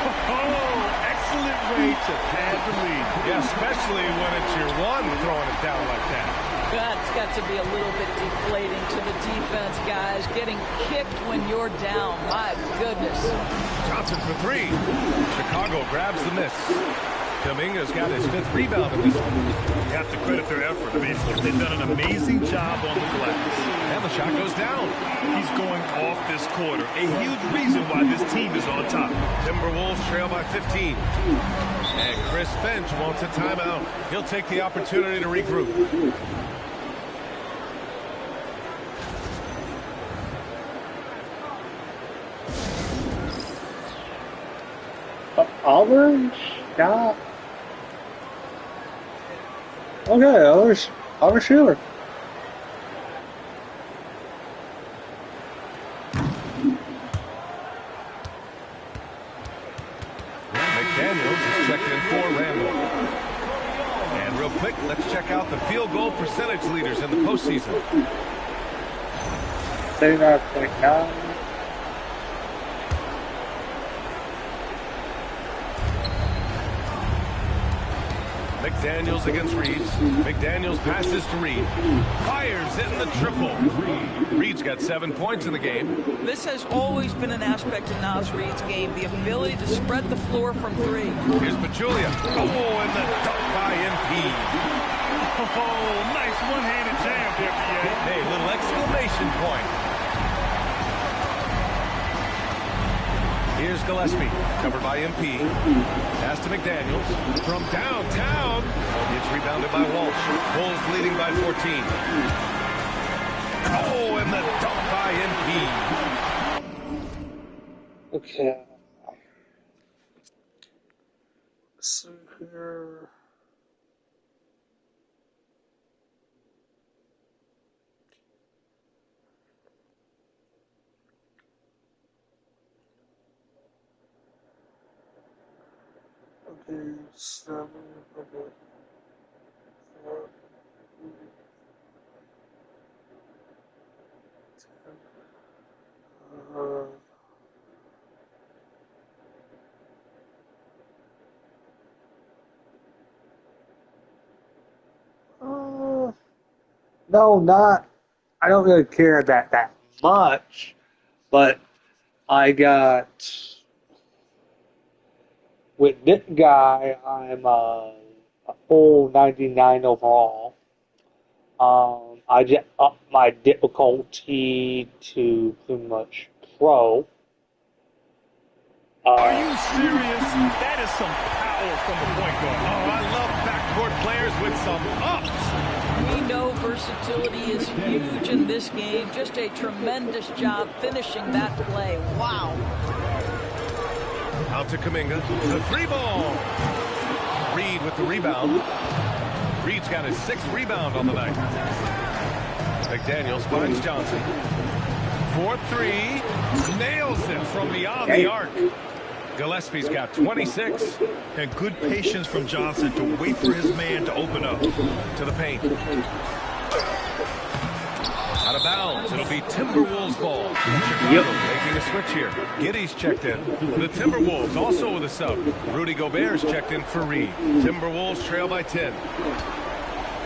Oh, excellent way to pad the lead. Yeah, especially when it's your one throwing it down like that. That's got to be a little bit deflating to the defense, guys. Getting kicked when you're down. My goodness. Johnson for three. Chicago grabs the miss. Kuminga's got his 5th rebound in this one. You have to credit their effort. I mean, they've done an amazing job on the glass. And the shot goes down. He's going off this quarter. A huge reason why this team is on top. Timberwolves trail by 15. And Chris Finch wants a timeout. He'll take the opportunity to regroup. Auburn shot. Okay, Auburn shooter. McDaniels is checked in for Randall. And real quick, let's check out the field goal percentage leaders in the postseason. 39.9. McDaniels against Reeves. McDaniels passes to Reed. Fires in the triple. Reed's got 7 points in the game. This has always been an aspect of Naz Reid's game, the ability to spread the floor from three. Here's Pachulia. Oh, and the dunk by MP. Oh, nice one-handed jam there, BA. Hey, little exclamation point. Here's Gillespie, covered by MP. Pass to McDaniels. From downtown. It's rebounded by Walsh. Bulls leading by 14. Oh, and the dunk by MP. Okay. So here. Okay, 7, okay. 4, 10. No, not. I don't really care that much, but I got. With this guy, I'm a full 99 overall. I just upped my difficulty to pretty much pro. Are you serious? That is some power from the point guard. Oh, I love backcourt players with some ups. We know versatility is huge in this game. Just a tremendous job finishing that play. Wow. Out to Kuminga. The 3 ball. Reed with the rebound. Reed's got his 6th rebound on the night. McDaniels finds Johnson. 4-3. Nails it from beyond the arc. Gillespie's got 26. And good patience from Johnson to wait for his man to open up. To the paint. Out of bounds. It'll be Timberwolves ball. Chicago making a switch here. Giddey's checked in. The Timberwolves also with a sub. Rudy Gobert's checked in for Reed. Timberwolves trail by 10.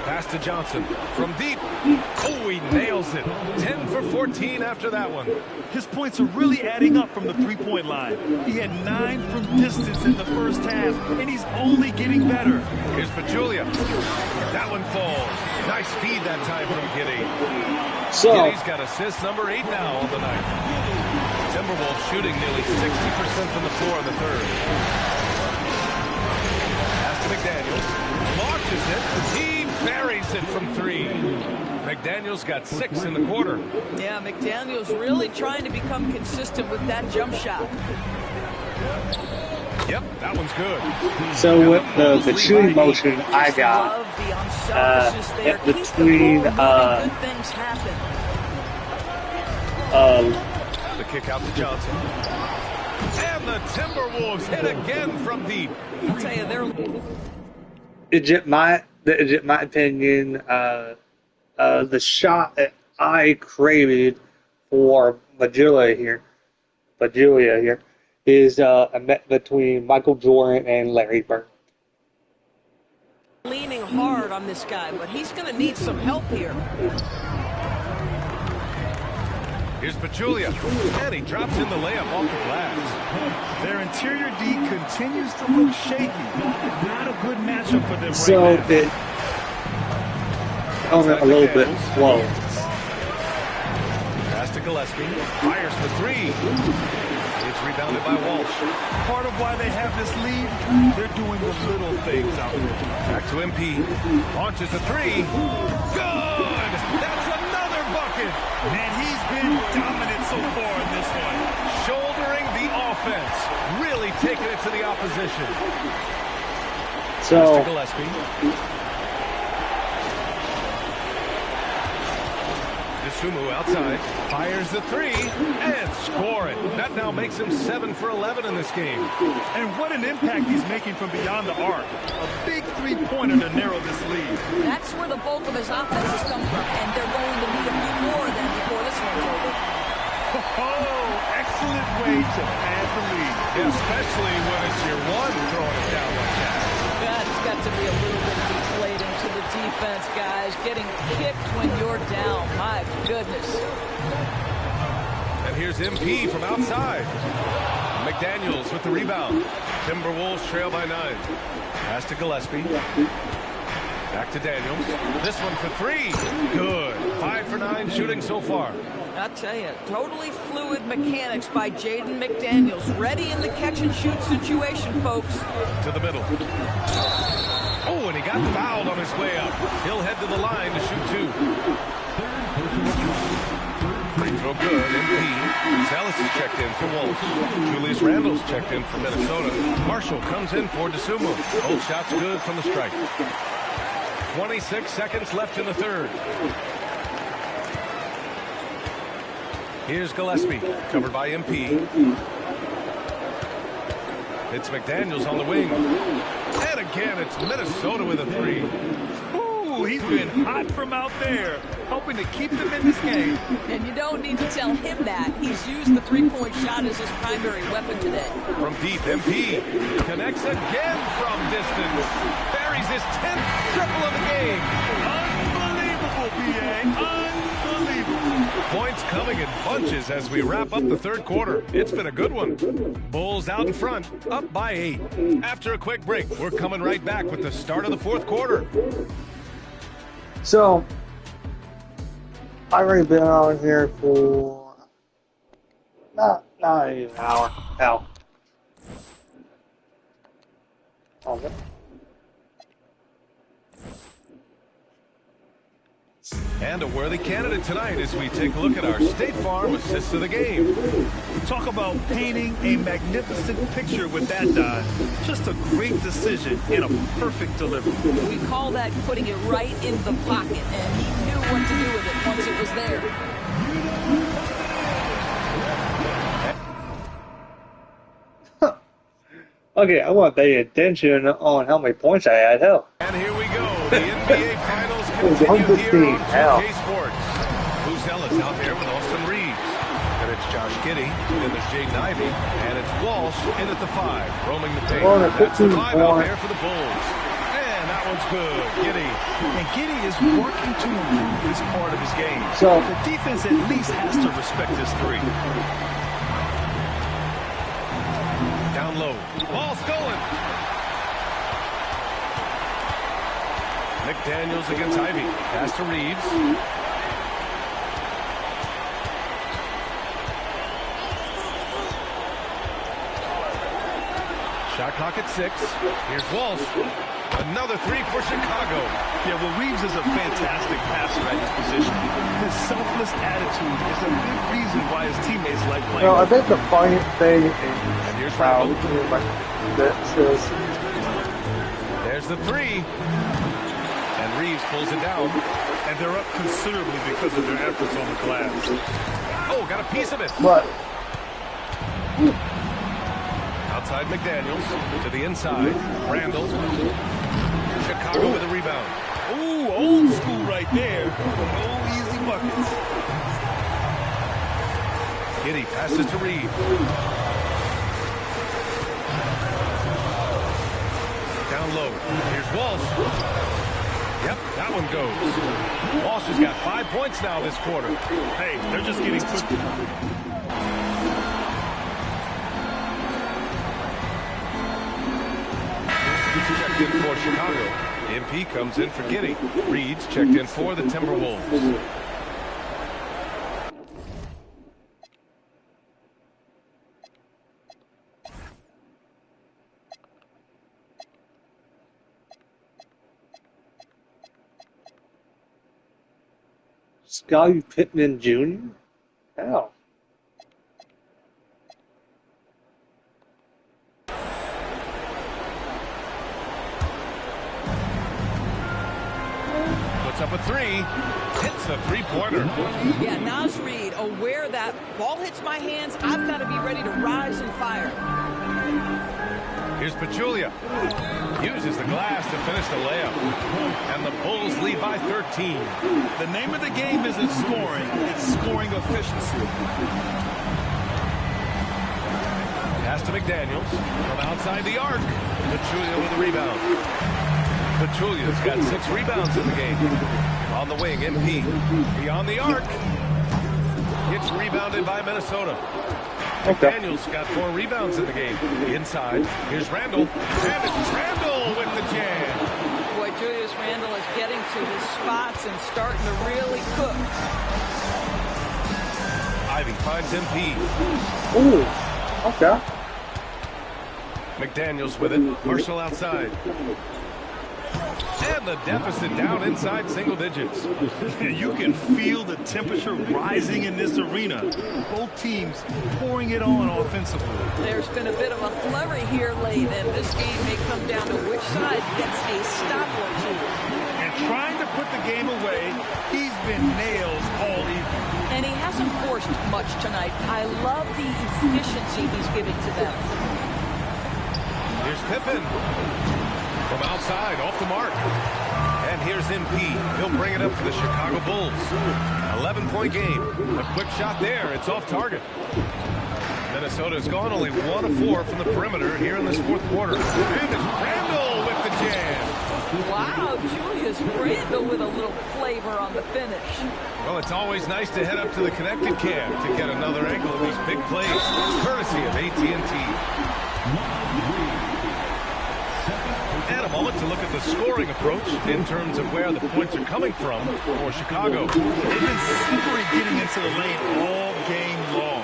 Pass to Johnson. From deep. Oh, he nails it. 10 for 14 after that one. His points are really adding up from the three-point line. He had 9 from distance in the first half, and he's only getting better. Here's Pachulia. That one falls. Nice feed that time from Giddey. So, Giddey's got assist number 8 now on the night. Timberwolves shooting nearly 60% from the floor in the third. Pass to McDaniels. Launches it. He buries it from 3. McDaniels got 6 in the quarter. Yeah, McDaniels really trying to become consistent with that jump shot. Yep, that one's good. So with the shooting motion I got in between the kick out to Johnson. And the Timberwolves hit again from deep. I'll tell you, they're my opinion, the shot that I created for Majulia here is a met between Michael Jordan and Larry Bird. leaning hard on this guy, but he's going to need some help here. Here's Pachulia, and he drops in the layup off the glass. Their interior D continues to look shaky. Not a good matchup for them So right now. It a little bit slow. Pass to Gillespie, fires for three. It's rebounded by Walsh. Part of why they have this lead, they're doing the little things out there. Back to MP, launches a three. Good! That's another bucket! Man, he's been dominant so far in this one. Shouldering the offense, really taking it to the opposition. So Mr. Gillespie. Sumu outside, fires the three, and score it. That now makes him 7 for 11 in this game. And what an impact he's making from beyond the arc. A big three-pointer to narrow this lead. That's where the bulk of his offense has come from, and they're going to need a few more than before this one's over. Oh, excellent way to pad the lead. Yeah, especially when it's your one throwing it down like that. That's got to be a little bit deflating to the defense, guys. Getting kicked when you're down. My goodness. And here's MP from outside. McDaniels with the rebound. Timberwolves trail by 9. Pass to Gillespie. Back to Daniels. This one for three. Good. 5 for 9 shooting so far. I'll tell you, totally fluid mechanics by Jaden McDaniels. Ready in the catch-and-shoot situation, folks. To the middle. Oh, and he got fouled on his way up. He'll head to the line to shoot 2. Free throw good. MP. Ellis is checked in for Wolves. Julius Randle's checked in for Minnesota. Marshall comes in for DeSumo. Both shots good from the strike. 26 seconds left in the third. Here's Gillespie, covered by MP. It's McDaniels on the wing. And again, it's Minnesota with a three. Ooh, he's been hot from out there, hoping to keep them in this game. And you don't need to tell him that. He's used the three-point shot as his primary weapon today. From deep, MP connects again from distance. Buries his 10th triple of the game. Unbelievable, PA. Unbelievable. Points coming in bunches as we wrap up the third quarter. It's been a good one. Bulls out in front, up by 8. After a quick break, we're coming right back with the start of the fourth quarter. So, I've already been on here for not even an hour. Hell. Okay. And a worthy candidate tonight as we take a look at our State Farm assists of the game. Talk about painting a magnificent picture with that dive. Just a great decision and a perfect delivery. We call that putting it right in the pocket, and he knew what to do with it once it was there. Okay, I want to pay attention on how many points I had. Hell. And here we go. The NBA Finals continue here on 2K Sports. Who's Ellis out there with Austin Reeves. And it's Josh Giddey. And there's Jaden Ivey. And it's Walsh in at the 5, roaming the paint. That's the 5 out there for the Bulls. And that one's good. Giddey. And Giddey is working to improve this part of his game. So the defense at least has to respect this three. Down low. Ball stolen. McDaniels against Ivey. Pass to Reeves. Shot clock at 6. Here's Walsh. Another three for Chicago. Yeah, well, Reeves is a fantastic passer at his position. His selfless attitude is a big reason why his teammates like playing. I think the funny thing And here's is Randall. There's the three. And Reeves pulls it down. And they're up considerably because of their efforts on the glass. Oh, got a piece of it. But Outside McDaniels to the inside. Randall. Chicago with a rebound. Ooh, old school right there. No easy buckets. Giddy passes to Reeves. Down low. Here's Walsh. Yep, that one goes. Walsh has got 5 points now this quarter. Hey, they're just getting quick. Checked in for Chicago. MP comes in for Giddy. Reed's checked in for the Timberwolves. Scottie Pittman Jr.? Hell. Puts up a three. Hits a three-pointer. Yeah, Naz Reid, aware that ball hits my hands, I've got to be ready to rise and fire. Here's Pachulia. Uses the glass to finish the layup. And the Bulls lead by 13. The name of the game isn't scoring, it's scoring efficiency. Pass to McDaniels from outside the arc. Pachulia with a rebound. Pachulia's got 6 rebounds in the game. On the wing, MP. Beyond the arc. Gets rebounded by Minnesota. McDaniels got 4 rebounds in the game. Inside, here's Randall. And it's Randall with the jam. Boy, Julius Randle is getting to his spots and starting to really cook. Ivy finds MP. Ooh, okay. McDaniels with it. Marshall outside. And the deficit down inside single digits. You can feel the temperature rising in this arena. Both teams pouring it on offensively. There's been a bit of a flurry here late, and this game may come down to which side gets a stop or two. And trying to put the game away, he's been nails all evening. And he hasn't forced much tonight. I love the efficiency he's giving to them. Here's Pippen. From outside, off the mark. And here's MP. He'll bring it up for the Chicago Bulls. 11-point game. A quick shot there. It's off target. Minnesota's gone only 1 of 4 from the perimeter here in this fourth quarter. And it's Randall with the jam. Wow, Julius Randle with a little flavor on the finish. Well, it's always nice to head up to the connected cam to get another angle of these big plays, courtesy of AT&T. And a moment to look at the scoring approach in terms of where the points are coming from for Chicago. They've been slippery getting into the lane all game long,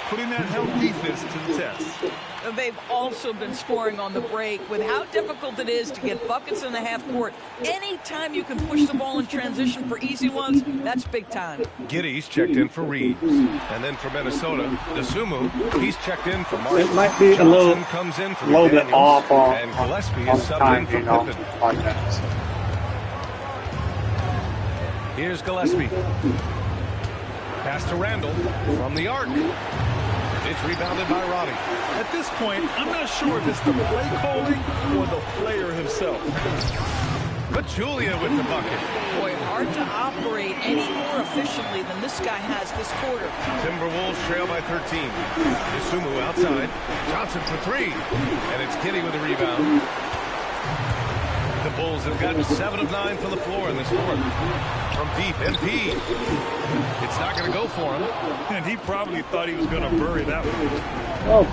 putting that help defense to the test. They've also been scoring on the break. With how difficult it is to get buckets in the half court, anytime you can push the ball in transition for easy ones, that's big time. Giddy's checked in for Reeves. And then for Minnesota, Dosunmu, he's checked in for Marshall. It might be Johnson comes in for little bit McDaniels, off on, and Gillespie on is subbed time, in for you know, Pippen. like that. So. Here's Gillespie. Pass to Randall from the arc. It's rebounded by Roddy. At this point, I'm not sure if it's the play calling or the player himself. Pachulia with the bucket. Boy, hard to operate any more efficiently than this guy has this quarter. Timberwolves trail by 13. Dosunmu outside. Johnson for 3. And it's Giddy with a rebound. The Bulls have gotten 7 of 9 from the floor in this fourth. From deep, MP. It's not going to go for him. And he probably thought he was going to bury that one.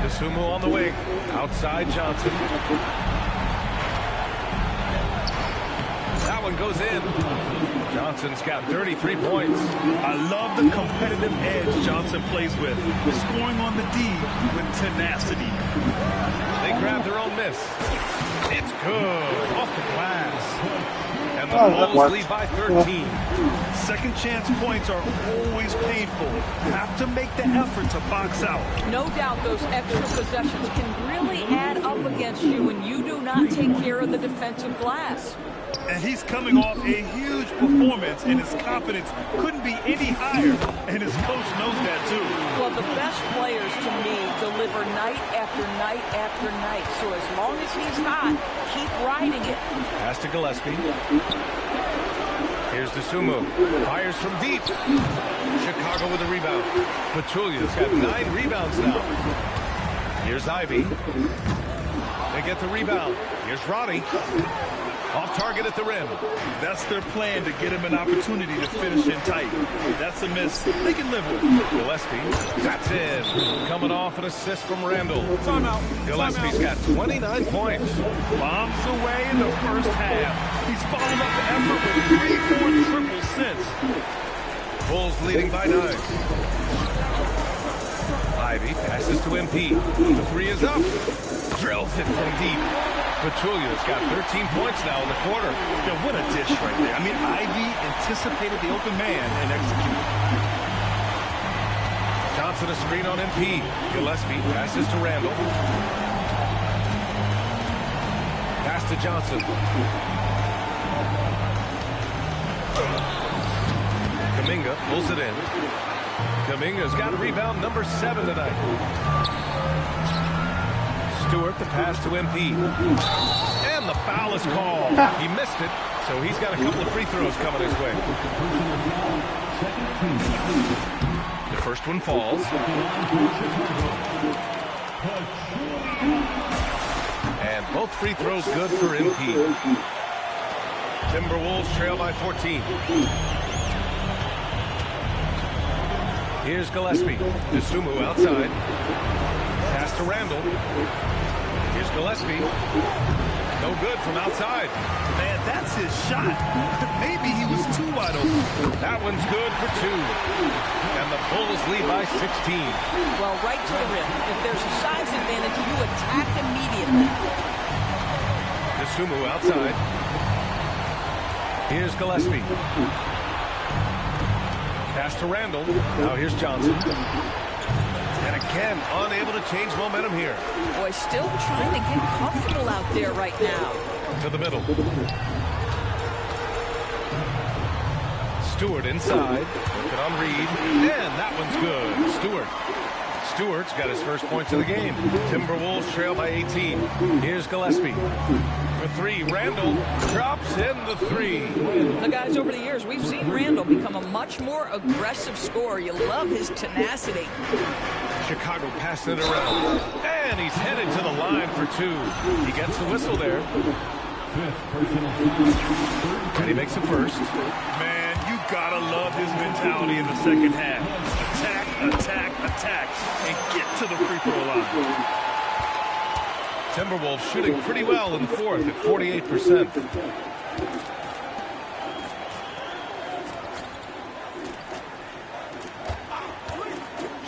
Dosunmu on the wing. Outside Johnson. That one goes in. Johnson's got 33 points. I love the competitive edge Johnson plays with. Scoring on the D with tenacity. They grab their own miss. It's good. Off the glass. And the Bulls lead by 13. Second chance points are always painful. Have to make the effort to box out. No doubt those extra possessions can really add up against you when you do not take care of the defensive glass. And he's coming off a huge performance, and his confidence couldn't be any higher, and his coach knows that too. Well, the best players, to me, deliver night after night after night. So as long as he's hot, keep riding it. Pass to Gillespie. Here's Dosunmu. Fires from deep. Chicago with a rebound. Pachulia's got 9 rebounds now. Here's Ivy. They get the rebound. Here's Ronnie. Off target at the rim. That's their plan, to get him an opportunity to finish in tight. That's a miss they can live with. Gillespie, that's in. Coming off an assist from Randall. Timeout. Gillespie's got 29 points. Bombs away in the first half. He's followed up the effort with 3 more triples since. Bulls leading by 9. Ivy passes to MP. The 3 is up. Drills it from deep. Pachulia's got 13 points now in the quarter. Yeah, what a dish right there. I mean, Ivy anticipated the open man and executed. Johnson a screen on MP. Gillespie passes to Randall. Pass to Johnson. Kuminga pulls it in. Kuminga's got rebound number 7 tonight. Stewart, the pass to MP. And the foul is called. He missed it, so he's got a couple of free throws coming his way. The first one falls. And both free throws good for MP. Timberwolves trail by 14. Here's Gillespie. Dosunmu outside. Pass to Randall. Here's Gillespie. No good from outside. Man, that's his shot. Maybe he was too wide open. That one's good for 2. And the Bulls lead by 16. Well, right to the rim. If there's a size advantage, you attack immediately. Dosunmu outside. Here's Gillespie. Pass to Randall. Now here's Johnson. And again, unable to change momentum here. Boy, still trying to get comfortable out there right now. To the middle. Stewart inside. Working on Reed. And that one's good. Stewart's got his first points of the game. Timberwolves trail by 18. Here's Gillespie. For 3, Randall drops in the 3. The guys, over the years, we've seen Randall become a much more aggressive scorer. You love his tenacity. Chicago passing it around. And he's headed to the line for 2. He gets the whistle there. And he makes the first. Man, you gotta love his mentality in the second half. Attack, attack, attack, and get to the free throw line. Timberwolves shooting pretty well in the fourth at 48%.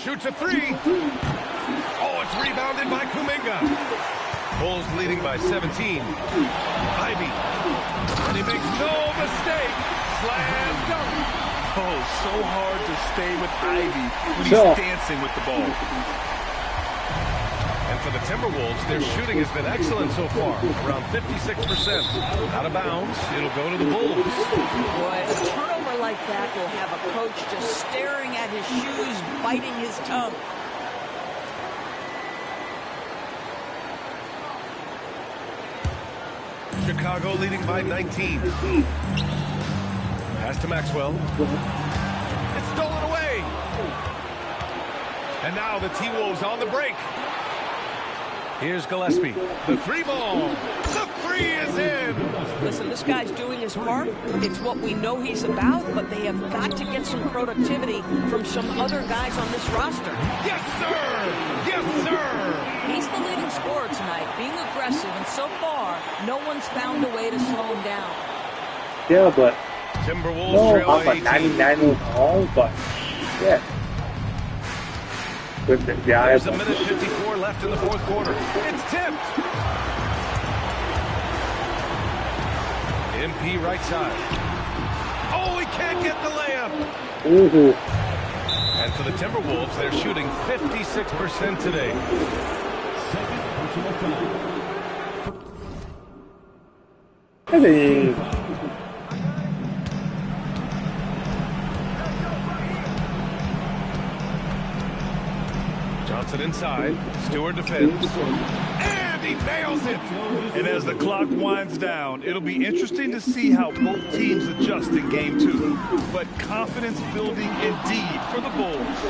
Shoots a 3. Oh, it's rebounded by Kuminga. Bulls leading by 17. Ivy. And he makes no mistake. Slam dunk. Oh, so hard to stay with Ivy when he's dancing with the ball. And for the Timberwolves, their shooting has been excellent so far, around 56%. Out of bounds, it'll go to the Bulls. Boy, a turnover like that will have a coach just staring at his shoes, biting his tongue. Chicago leading by 19. Pass to Maxwell. It's stolen away. And now the T-Wolves on the break. Here's Gillespie. The 3 ball. The 3 is in. Listen, this guy's doing his part. It's what we know he's about, but they have got to get some productivity from some other guys on this roster. Yes, sir. Yes, sir. He's the leading scorer tonight, being aggressive, and so far, no one's found a way to slow him down. Yeah, but Timberwolves No, trail I'm by a 18. 99 overall, but yeah. With the guy. There's a minute 54 left in the fourth quarter. It's tipped. MP right side. Oh, he can't get the layup. Ooh. And for the Timberwolves, they're shooting 56% today. Hey. Johnson inside. Stewart defends. And he nails it. And as the clock winds down, it'll be interesting to see how both teams adjust in game 2. But confidence building indeed for the Bulls.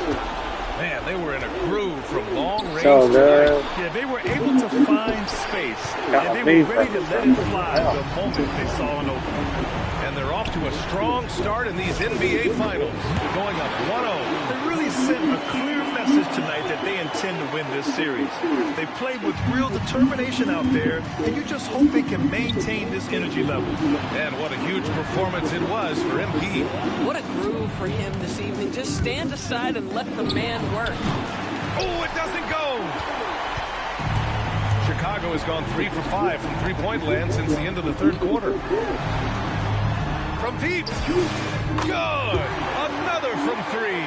Man, they were in a groove from long range So tonight. Yeah, they were able to find space. And they were ready to let it fly the moment they saw an opening. And they're off to a strong start in these NBA Finals, going up 1-0. They really sent a clear message tonight that they intend to win this series. They played with real determination out there, and you just hope they can maintain this energy level. And what a huge performance it was for MP. What a groove for him this evening. Just stand aside and let the man work. Oh, it doesn't go! Chicago has gone 3 for 5 from three-point land since the end of the third quarter. From deep. Good! Another from 3.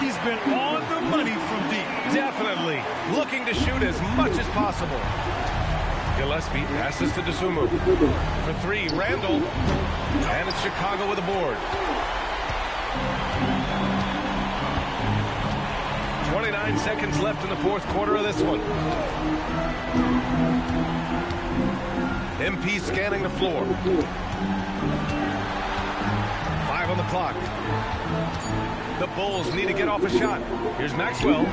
He's been on the money from deep. Definitely looking to shoot as much as possible. Gillespie passes to Dosunmu. For 3, Randall. And it's Chicago with a board. 29 seconds left in the fourth quarter of this one. MP scanning the floor. 5 on the clock. The Bulls need to get off a shot. Here's Maxwell.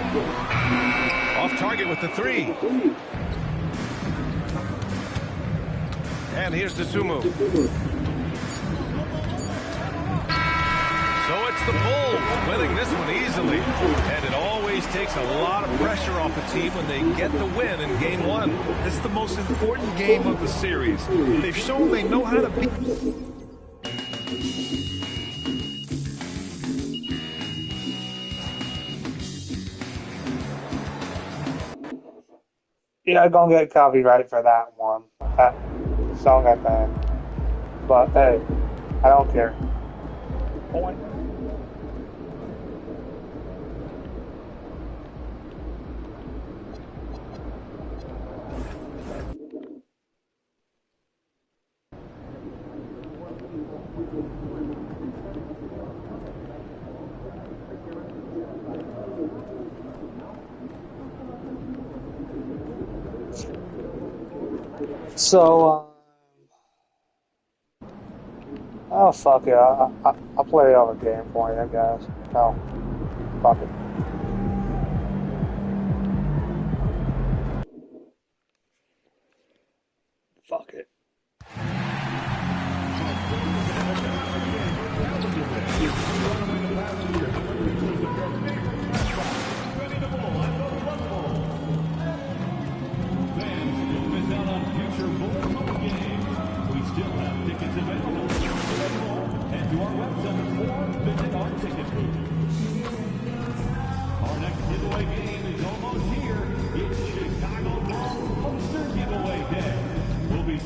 Off target with the 3. And here's Dosunmu. So it's the Bulls winning this one easily. And it always takes a lot of pressure off a team when they get the win in game 1. It's the most important game of the series. They've shown they know how to beat. Yeah, gonna get copyright for that one. That song I banned. But hey, I don't care. Point. So, oh fuck it, I'll play the other game for you guys. No, fuck it. Fuck it.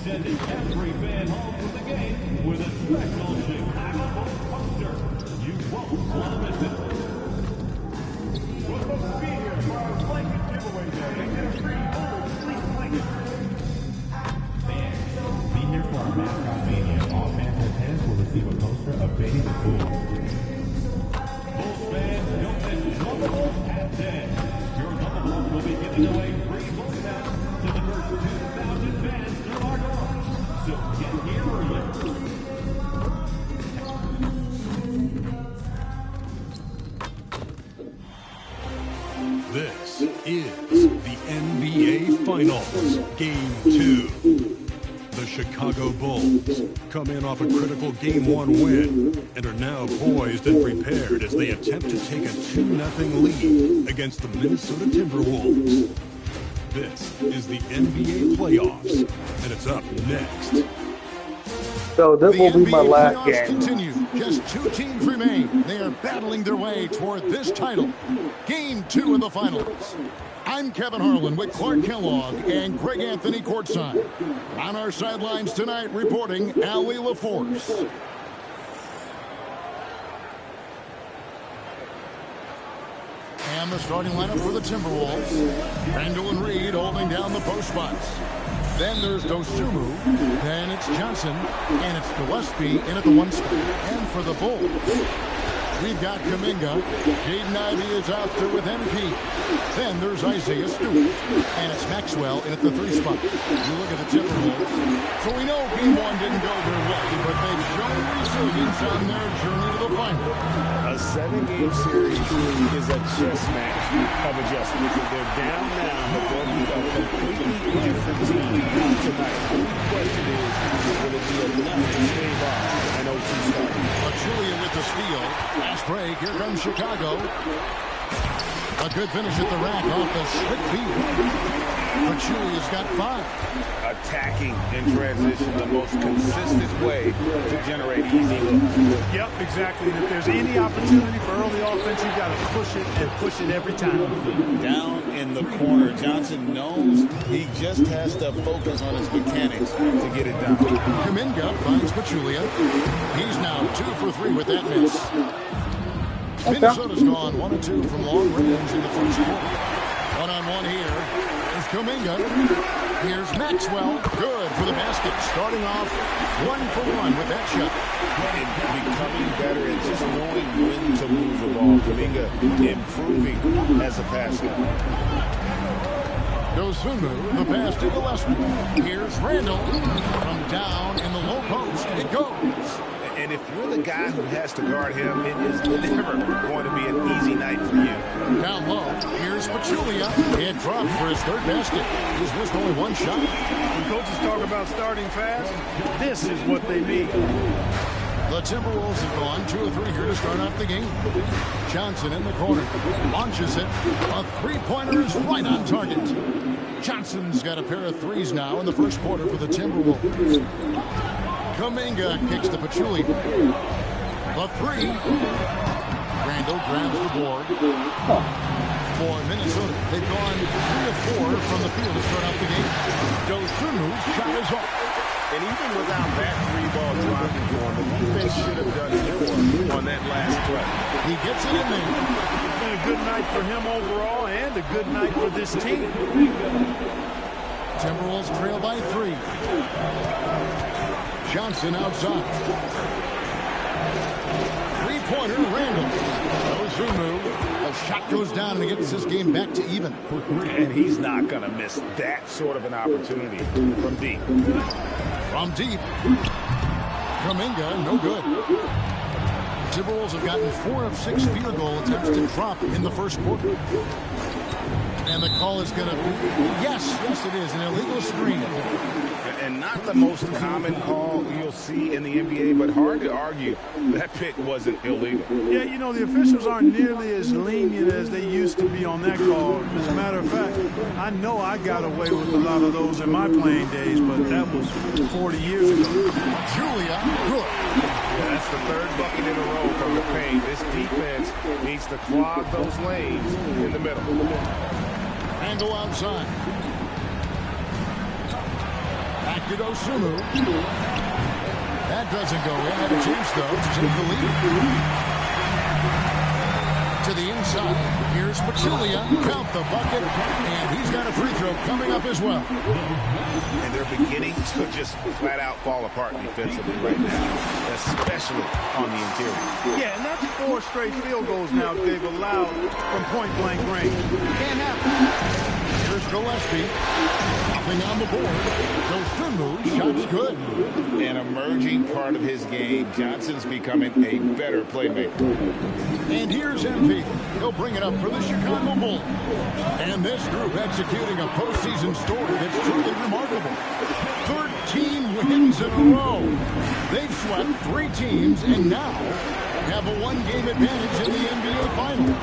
Sending every fan home from the game with a special Chicago Bulls poster. You won't want to miss it. We're supposed to be here for our blanket giveaway day and get a free Bulls fleece blanket. Fans, be here for our mascot mania. All fans and tenants will receive a poster of Benny the Bull. Bulls fans, don't miss Lunchables at 10. Your Lunchables will be giving away free Bulls hats to the first 2,000 fans through our doors. So get here early. This is the NBA Finals, Game 2. The Chicago Bulls come in off a critical Game 1 win and are now poised and prepared as they attempt to take a 2-0 lead against the Minnesota Timberwolves. This is the NBA playoffs, and it's up next. So this will be my last playoffs game. continue. Just 2 teams remain. They are battling their way toward this title. Game 2 of the finals. I'm Kevin Harlan with Clark Kellogg and Greg Anthony courtside. On our sidelines tonight, reporting Allie LaForce. And the starting lineup for the Timberwolves. Randall and Reed holding down the post spots. Then there's Dosumu, then it's Johnson, and it's Gillespie in at the 1 spot. And for the Bulls, we've got Kuminga. Jaden Ivey is out there with MP. Then there's Isaiah Stewart, and it's Maxwell in at the 3 spot. You look at the Timberwolves, so we know Game 1 didn't go their way, but they've shown resilience on their journey to the final. A 7-game series is a chess match of adjustments. They're down now, but they'll be a completely different team tonight. The only question is, will it be enough to stave off an OT start? Julia with the steal. Fast break. Here comes Chicago. A good finish at the rack off the slick feed. Julia's got 5. Attacking in transition, the most consistent way to generate easy looks. Yep, exactly. And if there's any opportunity for early offense, you've got to push it and push it every time. Down in the corner, Johnson knows he just has to focus on his mechanics to get it done. Kuminga finds Pachulia. He's now 2 for 3 with that miss. Minnesota's gone 1 of 2 from long range in the first quarter. 1-on-1 here. There's Kuminga. Here's Maxwell. Good for the basket. Starting off 1 for 1 with that shot. And becoming better and just knowing when to move the ball. Kuminga improving as a passer. Dosumu, the pass to Gillespie. Here's Randall. From down in the low post. It goes. And if you're the guy who has to guard him, it is never going to be an easy night for you. Down low, here's Pachulia. It dropped for his 3rd basket. He's missed only 1 shot. When coaches talk about starting fast, this is what they need. The Timberwolves have gone 2 of 3 here to start out the game. Johnson in the corner. Launches it. A 3-pointer is right on target. Johnson's got a pair of 3s now in the first quarter for the Timberwolves. Kuminga kicks to Pachulia. The 3. Randall grabs the board. For Minnesota, they've gone 3 of 4 from the field to start out the game. Dosumu's shot is off. And even without that 3-ball dropping for him, the defense should have done more on that last play. He gets it in there. It's been a good night for him overall and a good night for this team. Timberwolves trail by 3. Johnson outside. 3-pointer, Randall. Dosumu. The shot goes down and he gets this game back to even. And he's not going to miss that sort of an opportunity from deep. From deep. Kuminga, no good. Timberwolves have gotten 4 of 6 field goal attempts to drop in the first quarter. And the call is going to be, yes, it is, an illegal screen. And not the most common call you'll see in the NBA, but hard to argue that pick wasn't illegal. Yeah, you know, the officials aren't nearly as lenient as they used to be on that call. As a matter of fact, I know I got away with a lot of those in my playing days, but that was 40 years ago. Julia, good. Yeah, that's the 3rd bucket in a row from the paint. This defense needs to clog those lanes in the middle. Randall outside. Back to Dosumu. That doesn't go in. Had a chance, though, to take the lead. To the inside. Here's Pachulia. Count the bucket. And he's got a free throw coming up as well. And they're beginning to just flat out fall apart defensively right now, especially on the interior. Yeah, and that's 4 straight field goals now they've allowed from point-blank range. Can't happen. Here's Gillespie. Nothing on the board. Dosumu, shot's good. An emerging part of his game. Johnson's becoming a better playmaker. And here's MP. He'll bring it up for the Chicago Bulls. And this group executing a postseason story that's truly remarkable. 13 wins in a row. They've swept 3 teams, and now have a one-game advantage in the NBA Finals.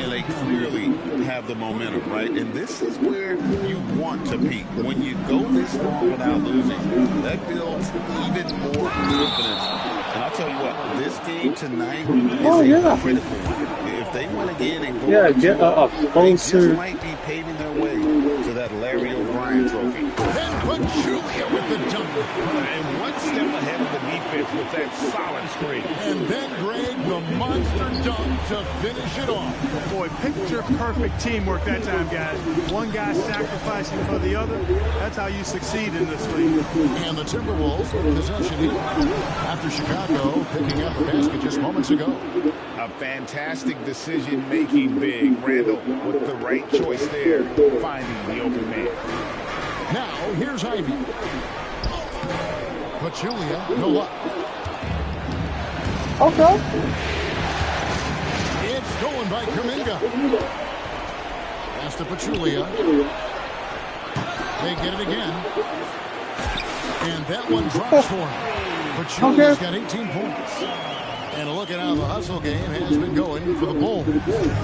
And they clearly have the momentum, right? And this is where you want to peak. When you go this long without losing, that builds even more confidence. And I'll tell you what, this game tonight is a critical one. If they win again and go get up they closer. just might be paving their way to that Larry O'Brien trophy. Then Pachulia with the jump. And one step ahead of the defense with that solid screen. And then Greg, the monster dunk to finish it off. Boy, picture-perfect teamwork that time, guys. One guy sacrificing for the other. That's how you succeed in this league. And the Timberwolves with possession here after Chicago picking up the basket just moments ago. A fantastic decision-making big. Randall with the right choice there, finding the open man. Now, here's Ivy. Pachulia, no luck. Okay. It's going by Kuminga. Pass to Pachulia. They get it again. And that one drops for him. Pachulia's got 18 points. And a look at how the hustle game has been going for the Bulls.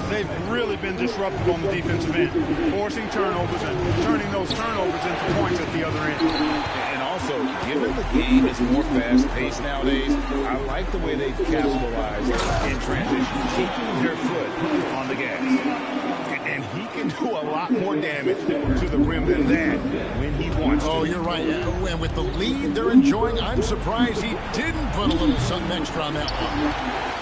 They've really been disruptive on the defensive end, forcing turnovers and turning those turnovers into points at the other end. And also, given the game is more fast-paced nowadays, I like the way they've capitalized in transition, keeping their foot on the gas. And he can do a lot more damage to the rim than that when he wants to. Oh, you're right. And with the lead they're enjoying, I'm surprised he didn't put a little something extra on that one.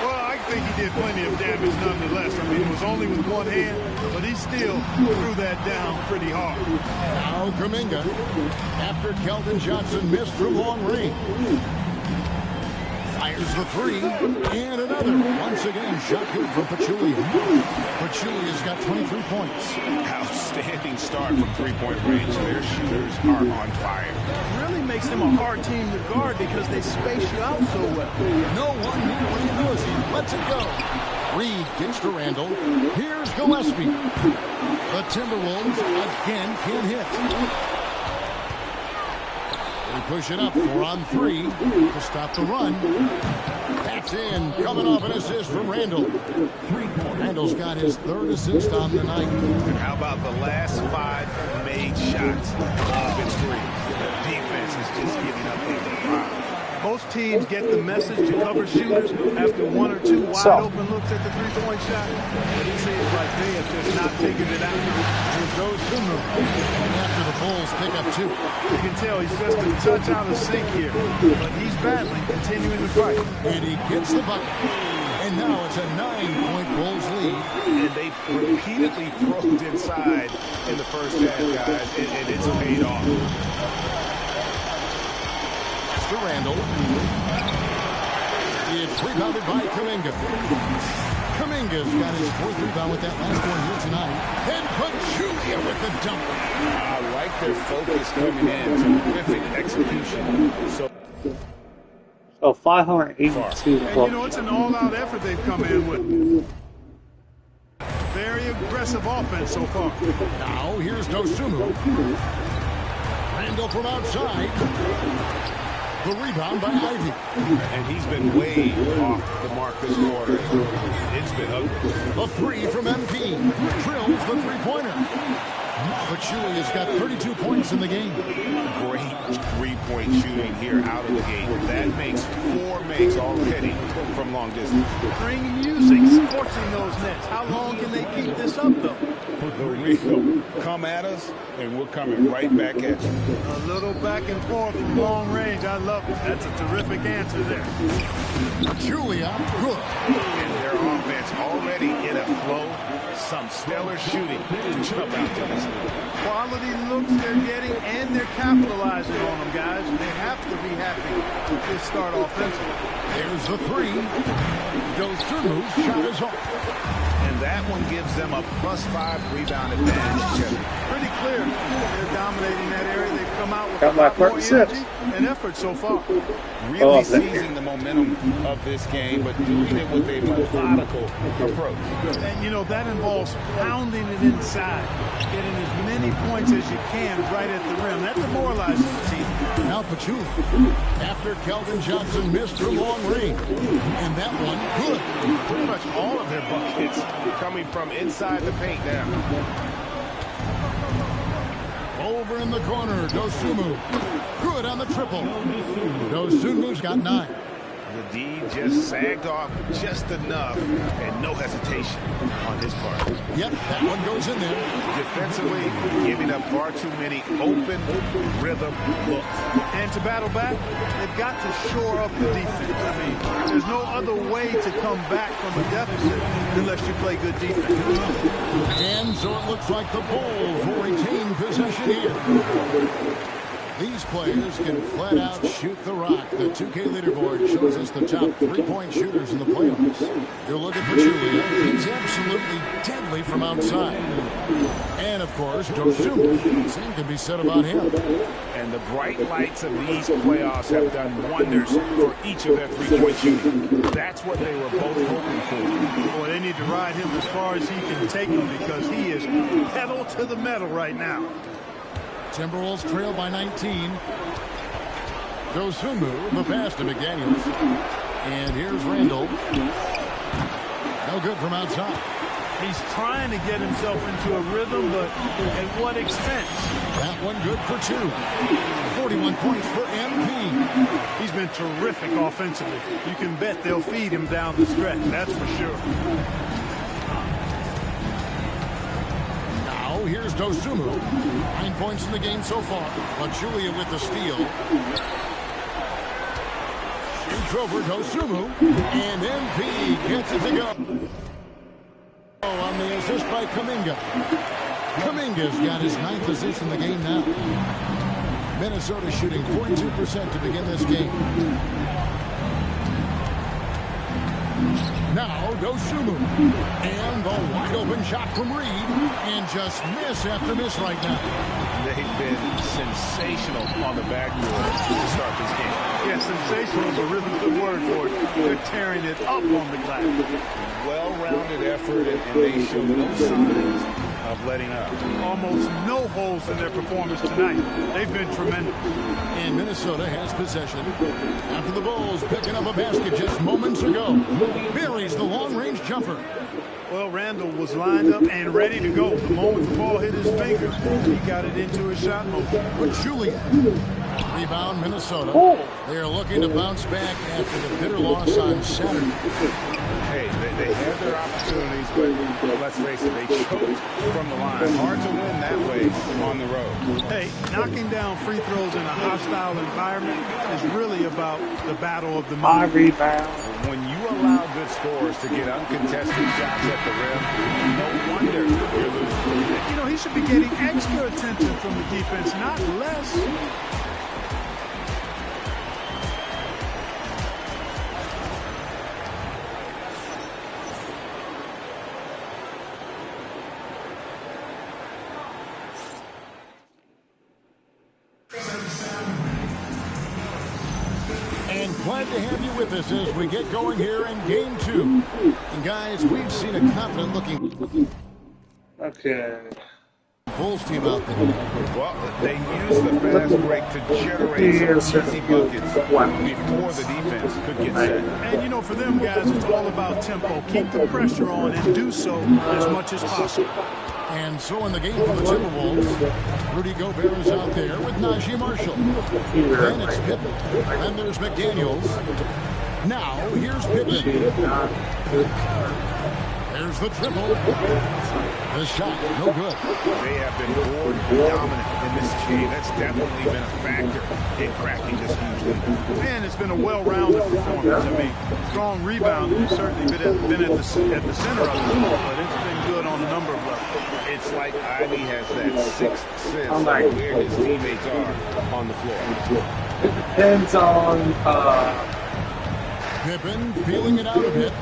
Well, I think he did plenty of damage nonetheless. I mean, it was only with one hand, but he still threw that down pretty hard. Now Kuminga, after Keldon Johnson missed from long range. Fires the three, and another. Once again, shot good from Pachulia. Pachulia's got 23 points. Outstanding start from three-point range. Their shooters are on fire. It really makes them a hard team to guard because they space you out so well. No one nearly knows he lets it go. Reed gets to Randall. Here's Gillespie. The Timberwolves again can't hit. They push it up 4-on-3 to stop the run. That's in. Coming off an assist from Randall. Randall's got his third assist on the night. And how about the last 5 made shots of his three? The defense is just giving up a Most teams get the message to cover shooters after 1 or 2 wide-open looks at the three-point shot. But it seems like they have just not figured it out. Here goes Sumu. After the Bulls pick up 2. You can tell he's just a touch out of sync here. But he's battling, continuing to fight. And he gets the bucket. And now it's a 9-point Bulls lead. And they've repeatedly probed inside in the first half, guys, and it's paid off. To Randall. It's rebounded by Kuminga. Kuminga's got his 4th rebound with that last one here tonight. And Pachulia with the jumper. I like their focus coming in. Terrific execution. So 582 And you know, it's an all-out effort they've come in with. Very aggressive offense so far. Now here's Dosunmu. Randall from outside. The rebound by Ivy. And he's been way off the mark this quarter. It's been ugly. The 3 from MP. Drills the three-pointer. Pachulia's got 32 points in the game. Great three-point shooting here out of the gate. That makes 4 makes already from long distance. Bring music, scorching those nets. How long can they keep this up, though? The Rio, come at us, and we're coming right back at you. A little back and forth from long range. I love it. That's a terrific answer there. Pachulia, good. And their offense already in a flow. Some stellar shooting to jump out to this league. Quality looks they're getting, and they're capitalizing on them, guys. They have to be happy with this start offensively. There's the 3. Dosunmu's shot is off. And that one gives them a +5 rebound advantage. Pretty clear. They're dominating that area. They've come out with Got a my lot more first energy assist. and effort so far. Really seizing the momentum of this game, but doing it with a methodical approach. And, you know, that involves pounding it inside, getting as many points as you can right at the rim. That demoralizes the team. Now Pachulia. After Keldon Johnson missed from long range. And that one, good. Pretty much all of their buckets coming from inside the paint now. Over in the corner, Dosunmu. Good on the triple. Dosunmu's got 9. The D just sagged off just enough, and no hesitation on his part. Yep, that one goes in there. Defensively, giving up far too many open rhythm looks. And to battle back, they've got to shore up the defense. I mean, there's no other way to come back from a deficit unless you play good defense. And so it looks like the Bulls will retain possession here. These players can flat out shoot the rock. The 2K leaderboard shows us the top 3-point shooters in the playoffs. You look at Pachulia, he's absolutely deadly from outside. And of course, Dosunmu, same can be said about him. And the bright lights of these playoffs have done wonders for each of their 3-point shooting. That's what they were both hoping for. Boy, they need to ride him as far as he can take him because he is pedal to the metal right now. Timberwolves trail by 19. Dosunmu, the pass to McDaniels. And here's Randall. No good from outside. He's trying to get himself into a rhythm, but at what expense? That one good for 2. 41 points for MP. He's been terrific offensively. You can bet they'll feed him down the stretch, that's for sure. Here's Dosunmu. 9 points in the game so far. Pachulia with the steal. Shoots over Dosunmu. And MP gets it to go. On the assist by Kuminga. Kuminga's got his 9th assist in the game now. Minnesota shooting 42% to begin this game. Now Dosunmu. And the wide open shot from Reed. And just miss after miss right now. They've been sensational on the backboard to start this game. Yeah, sensational is a really good word for it. They're tearing it up on the glass. Well-rounded effort, and they show no signs of letting up. Almost no holes in their performance tonight. They've been tremendous. And Minnesota has possession. After the Bulls picking up a basket just moments ago. Buries the long-range jumper. Well, Randall was lined up and ready to go. The moment the ball hit his finger, he got it into his shot motion. Pachulia. Rebound, Minnesota. They are looking to bounce back after the bitter loss on Saturday. Hey, they had their opportunities, but let's face it, they choked from the line. Hard to win that way on the road. Hey, knocking down free throws in a hostile environment is really about the battle of the mind. Rebound. When you allow good scorers to get uncontested shots at the rim, no wonder you're losing. You know, he should be getting extra attention from the defense, not less. Glad to have you with us as we get going here in Game 2. And guys, we've seen a confident-looking Bulls team out there. Well, they use the fast break to generate some easy buckets before the defense could get set. And, you know, for them guys, it's all about tempo. Keep the pressure on and do so as much as possible. And so in the game for the Timberwolves, Rudy Gobert is out there with Najee Marshall. Then it's Pippen. And there's McDaniels. Now, here's Pippen. There's the triple. The shot, no good. They have been board dominant in this game. That's definitely been a factor in cracking this huge lead. Man, it's been a well-rounded performance. I mean, strong rebound has certainly been at the center of it, but it's been good on a number of levels. It's like Ivy has that sixth sense of where his teammates are on the floor. It depends on Pippen feeling it out a bit.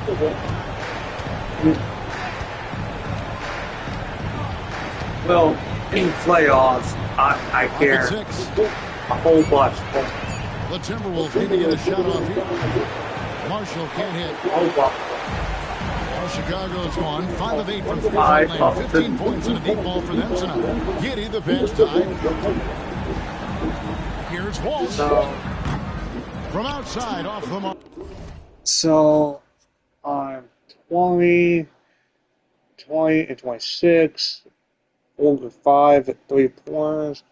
Well, in playoffs, I care a whole bunch. The Timberwolves need to get a shot off here. Marshall can't hit. Chicago's gone 5 of 8 from 3-point land. 15 points and a deep ball for them tonight. Giddy, the pass tied. Here's Walsh. From outside, off the mark. So, I'm 20 and 26, 4 and 5 at 3 pointers,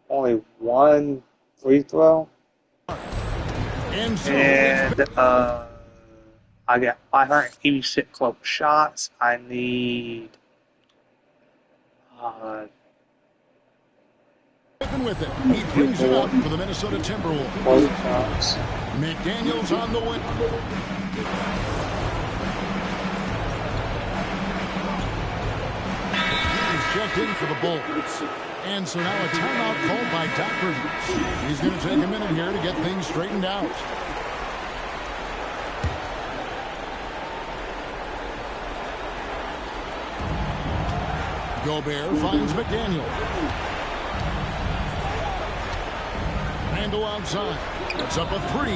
only 1 free throw, and I got 586 close shots. I need with it. He brings it up for the Minnesota Timberwolves. close shots. McDaniels on the win. He's checked in for the Bulls. And so now a timeout called by Doc Rivers. He's going to take a minute here to get things straightened out. Gobert finds McDaniel. Randall outside. It's up a 3.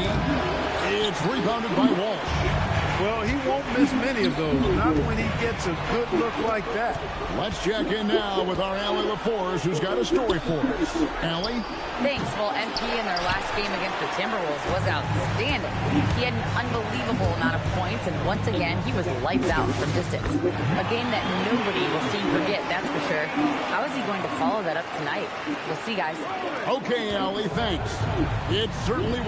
It's rebounded by Walsh. Well, he won't miss many of those, not when he gets a good look like that. Let's check in now with our Allie LaForce, who's got a story for us. Allie? Thanks. Well, MP in their last game against the Timberwolves was outstanding. He had an unbelievable amount of points, and once again, he was lights out from distance. A game that nobody will soon forget, that's for sure. How is he going to follow that up tonight? We'll see, guys. Okay, Allie, thanks. It certainly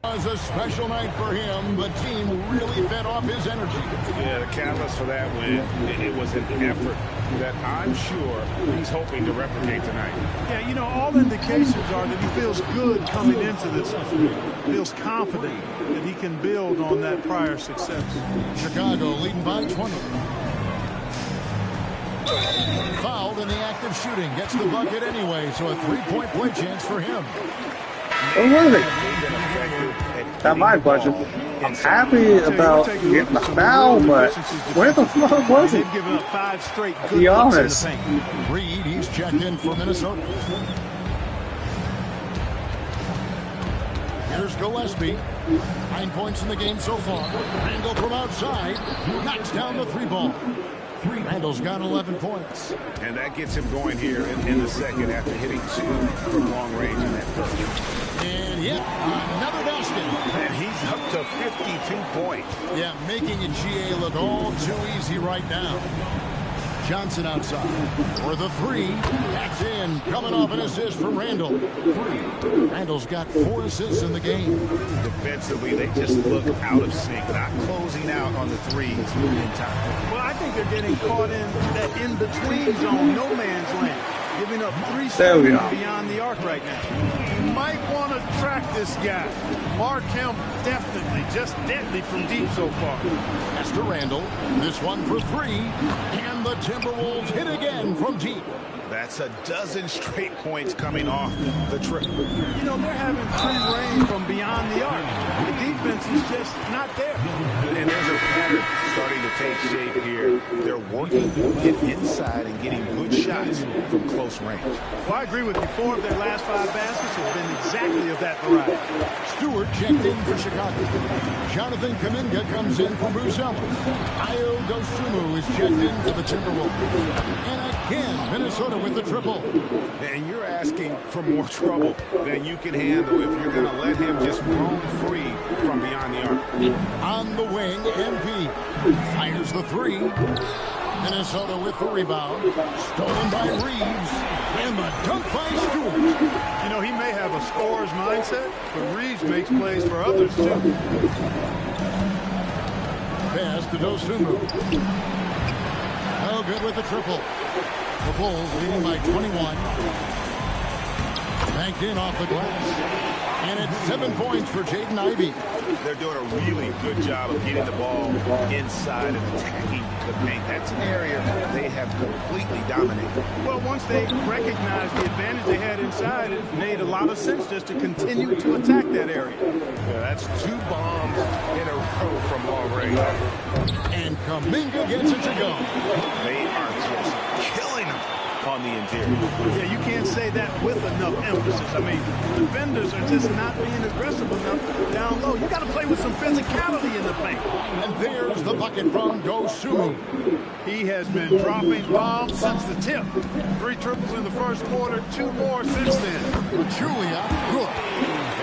was a special night for him. The team really fed off his energy. Yeah, the catalyst for that win, it was an effort that I'm sure he's hoping to replicate tonight. Yeah, you know, all indications are that he feels good coming into this one. Feels confident that he can build on that prior success. Chicago leading by 20. Fouled in the act of shooting. Gets the bucket anyway, so a 3-point play chance for him. Where was it? Got my budget. I'm happy about getting the foul, but where the fuck was it? They've given up 5 straight good Be honest. looks in the paint. Reed, he's checked in for Minnesota. Here's Gillespie. 9 points in the game so far. Randall from outside knocks down the 3-ball. Randall's got 11 points. And that gets him going here in the second after hitting 2 from long range in that first. And yep, another basket. And he's up to 52 points. Yeah, making a GA look all too easy right now. Johnson outside for the 3. That's in. Coming off an assist from Randall. Randall's got 4 assists in the game. Defensively, they just look out of sync, not closing out on the 3s in time. Well, I think they're getting caught in that in-between zone, no man's land, giving up 3 There we seconds are. beyond the arc right now. You might want to track this guy. Mark him definitely, just deadly from deep so far. That's to Randall. This one for 3. And the Timberwolves hit again from deep. That's a dozen straight points coming off the trip. You know, they're having free reign from beyond the arc. The defense is just not there. And there's a pattern starting to take shape here. They're working to get inside and getting good shots from close range. Well, I agree with you. 4 of their last 5 baskets have been exactly of that variety. Stewart checked in for Chicago. Jonathan Kuminga comes in for Bruce Ellis. Ayo Dosunmu is checked in for the Timberwolves. And again, Minnesota with the triple. And you're asking for more trouble than you can handle if you're going to let him just roam free from beyond the arc. On the wing, MP fires the 3. Minnesota with the rebound. Stolen by Reeves. And the dunk by Stewart. You know, he may have a scorer's mindset, but Reeves makes plays for others, too. Pass to Dosunmu. No good with the triple. The Bulls leading by 21. Banked in off the glass. And it's 7 points for Jaden Ivey. They're doing a really good job of getting the ball inside and attacking the paint. That's an area they have completely dominated. Well, once they recognized the advantage they had inside, it made a lot of sense just to continue to attack that area. Yeah, that's 2 bombs in a row from long range. And Kuminga gets it to go. They are just killing them on the interior. Yeah, you can't say that with enough emphasis. I mean, defenders are just not being aggressive enough down low. You got to play with some physicality in the paint. And there's the bucket from Dosunmu. He has been dropping bombs since the tip. 3 triples in the first quarter, 2 more since then. Julia, good.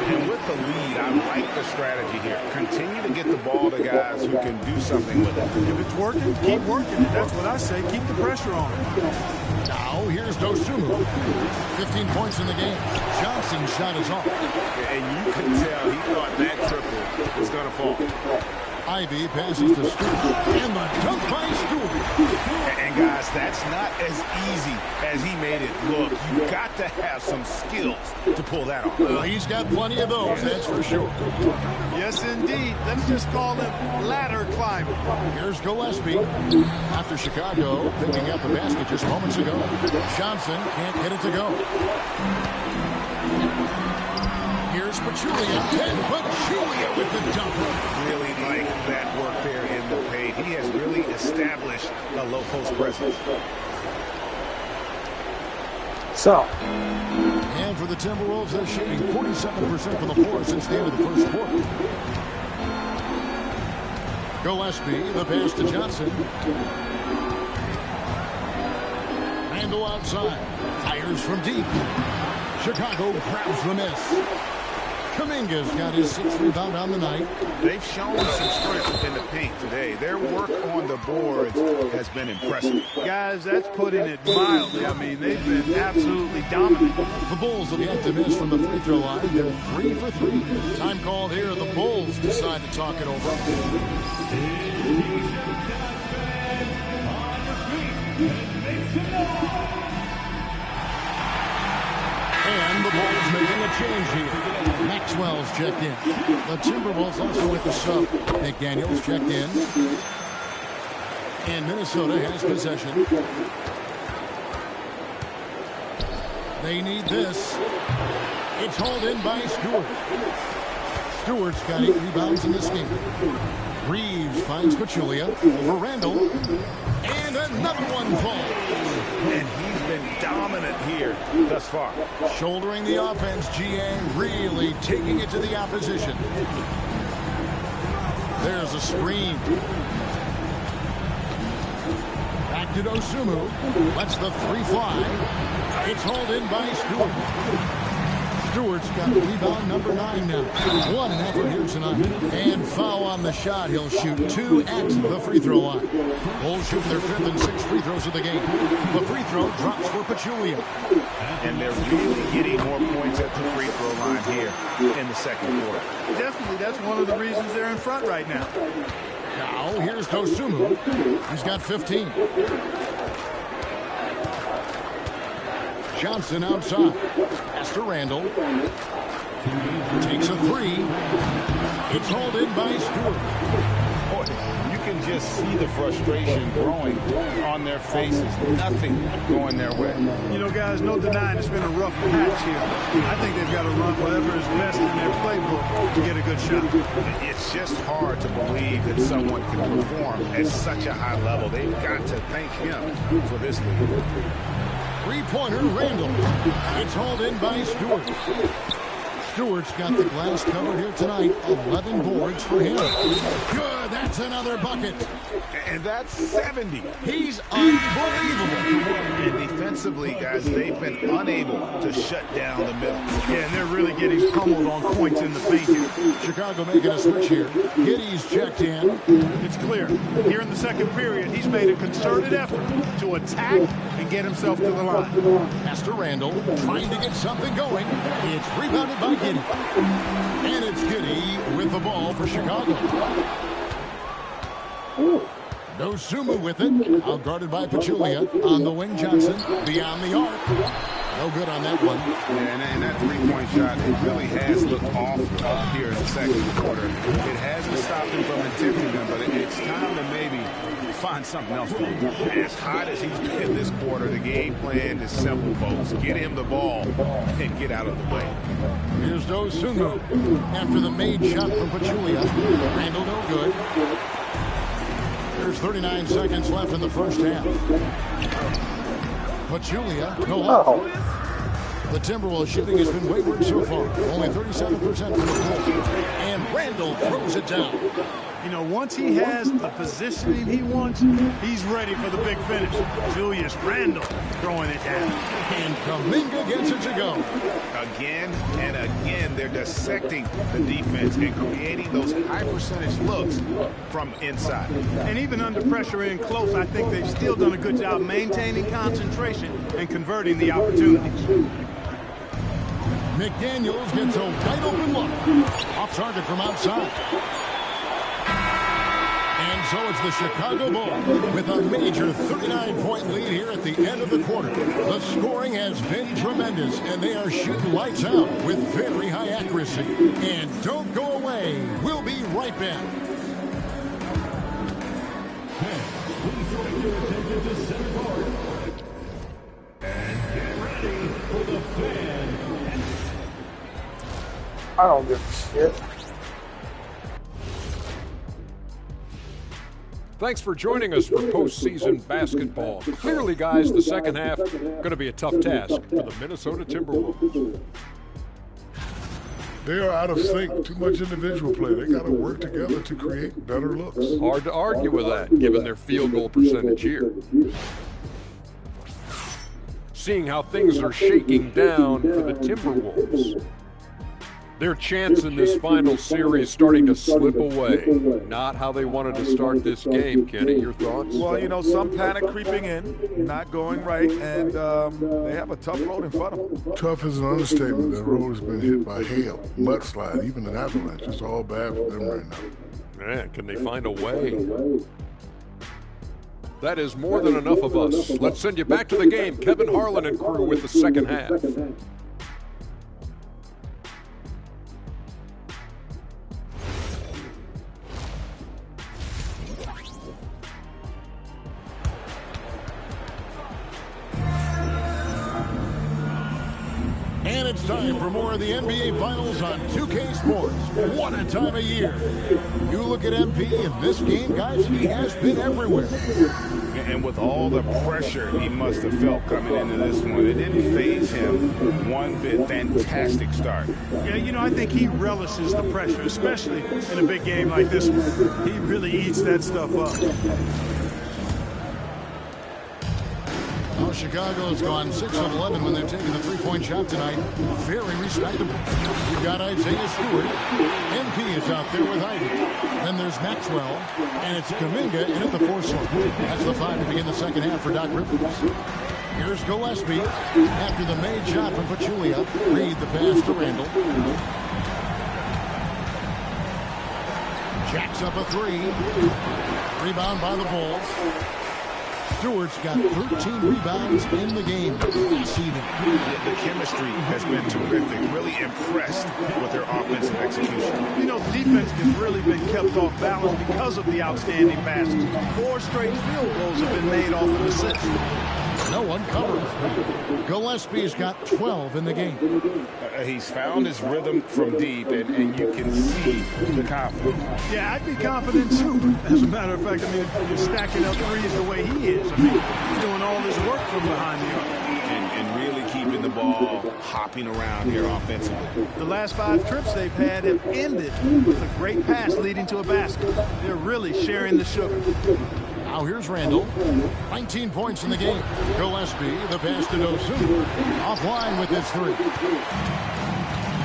And with the lead, I like the strategy here. Continue to get the ball to guys who can do something with it. If it's working, keep working it. That's what I say. Keep the pressure on. Now here's Dosunmu. 15 points in the game. Johnson's shot is off. And you can tell he thought that triple was going to fall. Ivy passes to Stewart. And the dunk by Stewart. And guys, that's not as easy as he made it look. You've got to have some skills to pull that off. Well, he's got plenty of those, that's for sure. Yes, indeed. Let's just call him ladder climber. Here's Gillespie. After Chicago picking up the basket just moments ago. Johnson can't get it to go. Here's Pachulia. And Pachulia with the dunk. Really like that work there in the paint. He has really established a low post presence. So. And for the Timberwolves, they're shooting 47% from the floor since the end of the first quarter. Gillespie, the pass to Johnson. Randall outside. Fires from deep. Chicago grabs the miss. Kuminga's got his 6th rebound on the night. They've shown some strength in the paint today. Their work on the boards has been impressive. Guys, that's putting it mildly. I mean, they've been absolutely dominant. The Bulls will yet to miss from the free throw line. They're 3 for 3. Time called here. The Bulls decide to talk it over. And the Bulls making a change here. Maxwell's checked in. The Timberwolves also with the sub. McDaniels checked in. And Minnesota has possession. They need this. It's hauled in by Stewart. Stewart's got 8 rebounds in this game. Reeves finds Pachulia over Randall. And another one falls. And he's been dominant here thus far. Shouldering the offense, GA really taking it to the opposition. There's a screen. Back to Dosunmu. Lets the 3 fly. It's hauled in by Stewart. Stewart's got rebound number 9 now. What an effort here tonight. And foul on the shot. He'll shoot 2 at the free throw line. Bulls shooting their 5th and 6th free throws of the game. The free throw drops for Pachulia. And they're really getting more points at the free throw line here in the second quarter. Definitely, that's one of the reasons they're in front right now. Now, here's Dosunmu. He's got 15. Johnson outside. Pass to Randall. Takes a 3. It's hauled in by Stewart. Boy, you can just see the frustration growing on their faces. Nothing going their way. You know, guys, no denying it's been a rough patch here. I think they've got to run whatever is best in their playbook to get a good shot. It's just hard to believe that someone can perform at such a high level. They've got to thank him for this lead. 3-pointer, Randall. It's hauled in by Stewart. Stewart's got the glass covered here tonight. 11 boards for him. Good, that's another bucket. And that's 70. He's unbelievable. And defensively, guys, they've been unable to shut down the middle. Yeah, and they're really getting pummeled on points in the paint here. Chicago making a switch here. Giddy's checked in. It's clear. Here in the second period, he's made a concerted effort to attack and get himself to the line. Pass to Randall, trying to get something going. It's rebounded by Giddy. And it's Giddy with the ball for Chicago. Dosunmu with it. Out guarded by Pachulia. On the wing, Johnson. Beyond the arc. No good on that one. Yeah, and that three-point shot, it really has looked off up here in the second quarter. It hasn't stopped him from attempting them, but it's time to maybe find something else to do. As hot as he's been this quarter, the game plan is simple, folks. Get him the ball and get out of the way. Here's Dosunmu. After the made shot from Pachulia. Randall no good. There's 39 seconds left in the first half. Pachulia, no luck. The Timberwolves shooting has been wayward so far. Only 37% from the floor. And Randall throws it down. You know, once he has the positioning he wants, he's ready for the big finish. Julius Randle throwing it down. And Kuminga gets it to go. Again and again, they're dissecting the defense and creating those high percentage looks from inside. And even under pressure in close, I think they've still done a good job maintaining concentration and converting the opportunities. McDaniels gets a wide open look. Off target from outside. And so it's the Chicago Bulls with a major 39-point lead here at the end of the quarter. The scoring has been tremendous, and they are shooting lights out with very high accuracy. And don't go away. We'll be right back. Please direct your attention to center court. And get ready for the fan. I don't give a shit. Thanks for joining us for postseason basketball. Clearly, guys, the second half going to be a tough task for the Minnesota Timberwolves. They are out of sync. Too much individual play. They got to work together to create better looks. Hard to argue with that, given their field goal percentage here. Seeing how things are shaking down for the Timberwolves. Their chance in this final series starting to slip away. Not how they wanted to start this game. Kenny, your thoughts? Well, you know, some panic creeping in, not going right, and they have a tough road in front of them. Tough is an understatement. The road has been hit by hail, mudslide, even an avalanche. It's all bad for them right now. Man, can they find a way? That is more than enough of us. Let's send you back to the game. Kevin Harlan and crew with the second half. And it's time for more of the NBA Finals on 2K Sports. What a time of year. You look at MP in this game, guys, he has been everywhere. And with all the pressure he must have felt coming into this one, it didn't faze him one bit. Fantastic start. Yeah, you know, I think he relishes the pressure, especially in a big game like this one. He really eats that stuff up. Oh, Chicago's gone 6 of 11 when they've taken the three-point shot tonight. Very respectable. You've got Isaiah Stewart. MP is out there with Ivy. Then there's Maxwell. And it's Kuminga in at the 4 slot. That's the 5 to begin the second half for Doc Rivers. Here's Gillespie. After the made shot from Pachulia. Reed the pass to Randall. Jacks up a 3. Rebound by the Bulls. Stewart's got 13 rebounds in the game. The chemistry has been terrific. Really impressed with their offensive execution. You know, defense has really been kept off balance because of the outstanding passes. 4 straight field goals have been made off of assists. No one covers. Gillespie's got 12 in the game. He's found his rhythm from deep, and you can see the confidence. Yeah, I'd be confident too. As a matter of fact, I mean, if you're stacking up threes the way he is, I mean, he's doing all this work from behind the arc. And really keeping the ball hopping around here offensively. The last 5 trips they've had have ended with a great pass leading to a basket. They're really sharing the sugar. Now here's Randall. 19 points in the game. Gillespie, the pass to Dosunmu. Offline with his 3.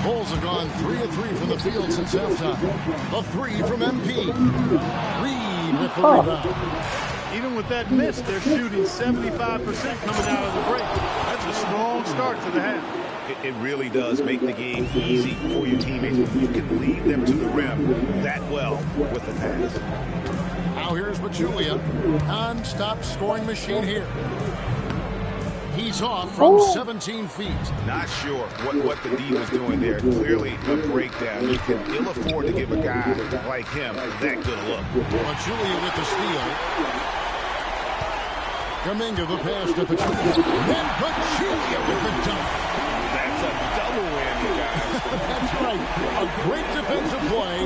Bulls have gone 3 of 3 from the field since halftime. A 3 from MP. Reed with the rebound. Even with that miss, they're shooting 75% coming out of the break. That's a strong start to the half. It really does make the game easy for your teammates when you can lead them to the rim that well with the pass. Now here's Pachulia. Non-stop scoring machine here. He's off from 17 feet. Not sure what the D was doing there. Clearly a breakdown. You can ill afford to give a guy like him that good a look. Pachulia with the steal. Kuminga the pass to Pachulia. Then Pachulia with the dunk. That's a double whammy, guys. That's right. A great defensive play.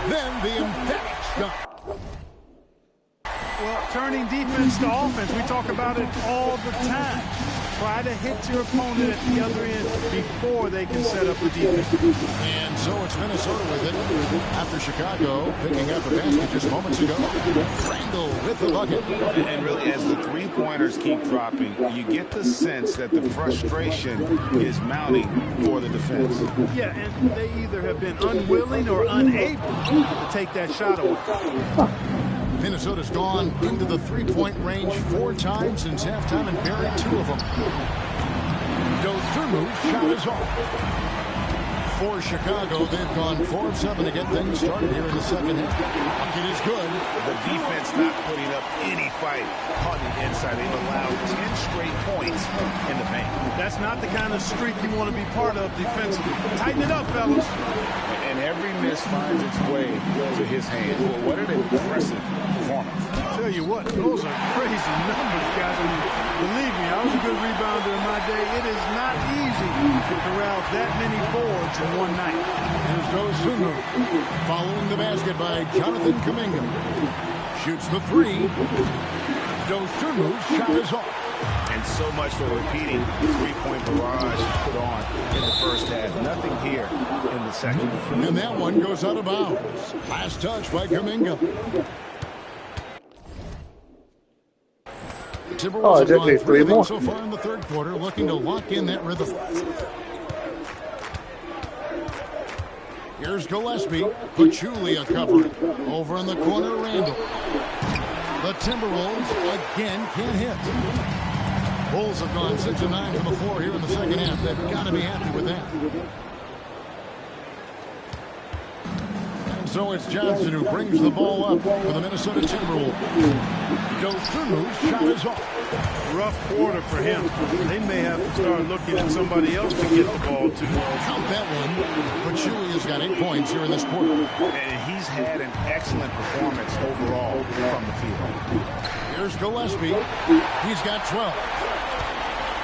Then the emphatic dunk. Well, turning defense to offense, we talk about it all the time. Try to hit your opponent at the other end before they can set up the defense. And so it's Minnesota with it. After Chicago picking up the basket just moments ago. Randall with the bucket. And really, as the three-pointers keep dropping, you get the sense that the frustration is mounting for the defense. Yeah, and they either have been unwilling or unable to take that shot away. Minnesota's gone into the three-point range 4 times since halftime and buried 2 of them. Dosunmu's shot is off. For Chicago, they've gone 4 of 7 to get things started here in the second half. Bucket is good. The defense not putting up any fight on the inside. They've allowed 10 straight points in the paint. That's not the kind of streak you want to be part of defensively. Tighten it up, fellas. And every miss finds its way to his hand. Well, what an impressive performance. I'll tell you what, those are crazy numbers, guys. I mean, believe me, I was a good rebounder in my day. It is not easy to corral that many boards in one night. Here's Dosunmu following the basket by Jonathan Kuminga. Shoots the 3. Dosunmu's shot is off. And so much for repeating the three-point barrage put on in the first half. Nothing here in the second. And that one goes out of bounds. Last touch by Kuminga. Timberwolves have gone 3 more so far in the third quarter, looking to lock in that rhythm. Here's Gillespie. Pachulia covering. Over in the corner, Randall. The Timberwolves again can't hit. Bulls have gone 6 of 9 from the floor here in the second half. They've got to be happy with that. And so it's Johnson who brings the ball up for the Minnesota Timberwolves. Dosunmu's shot is off. Rough quarter for him. They may have to start looking at somebody else to get the ball to. Count that one. Pachulia's got 8 points here in this quarter. And he's had an excellent performance overall from the field. Here's Gillespie. He's got 12.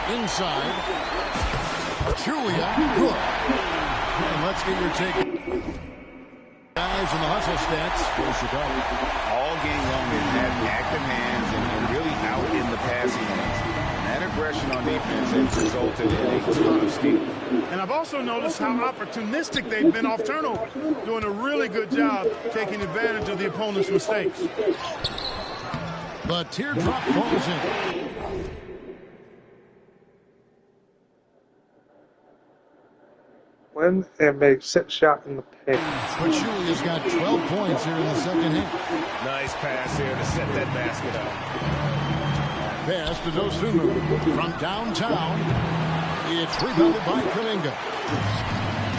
Inside. Pachulia. Good. And let's get your take. Guys in the hustle stats for Chicago. All game long they've had active hands and really out in the passing lanes. And that aggression on defense has resulted in a ton of steals. And I've also noticed how opportunistic they've been off turnover. Doing a really good job taking advantage of the opponent's mistakes. The teardrop falls in. Win and make 6 shots in the paint. Pachulia's got 12 points here in the second half. Nice pass here to set that basket up. Pass to Dosunmu from downtown. It's rebounded by Kuminga.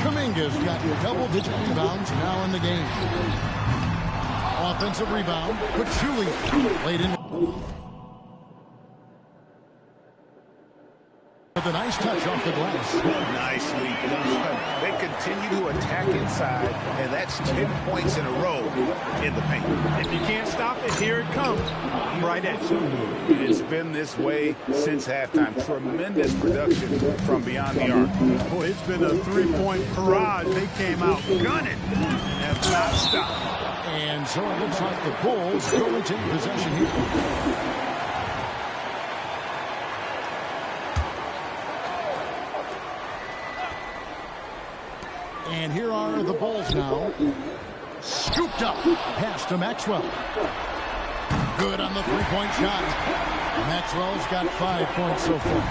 Kuminga's got double-digit rebounds now in the game. Offensive rebound. Pachulia laid in. With a nice touch off the glass. Nicely done. They continue to attack inside, and that's 10 points in a row in the paint. If you can't stop it, here it comes. I'm right at you. It's been this way since halftime. Tremendous production from beyond the arc. Boy, it's been a three-point barrage. They came out gunning and have not stopped. And so it looks like the Bulls will retain possession here. And here are the Bulls now. Scooped up. Pass to Maxwell. Good on the three-point shot. Maxwell's got 5 points so far.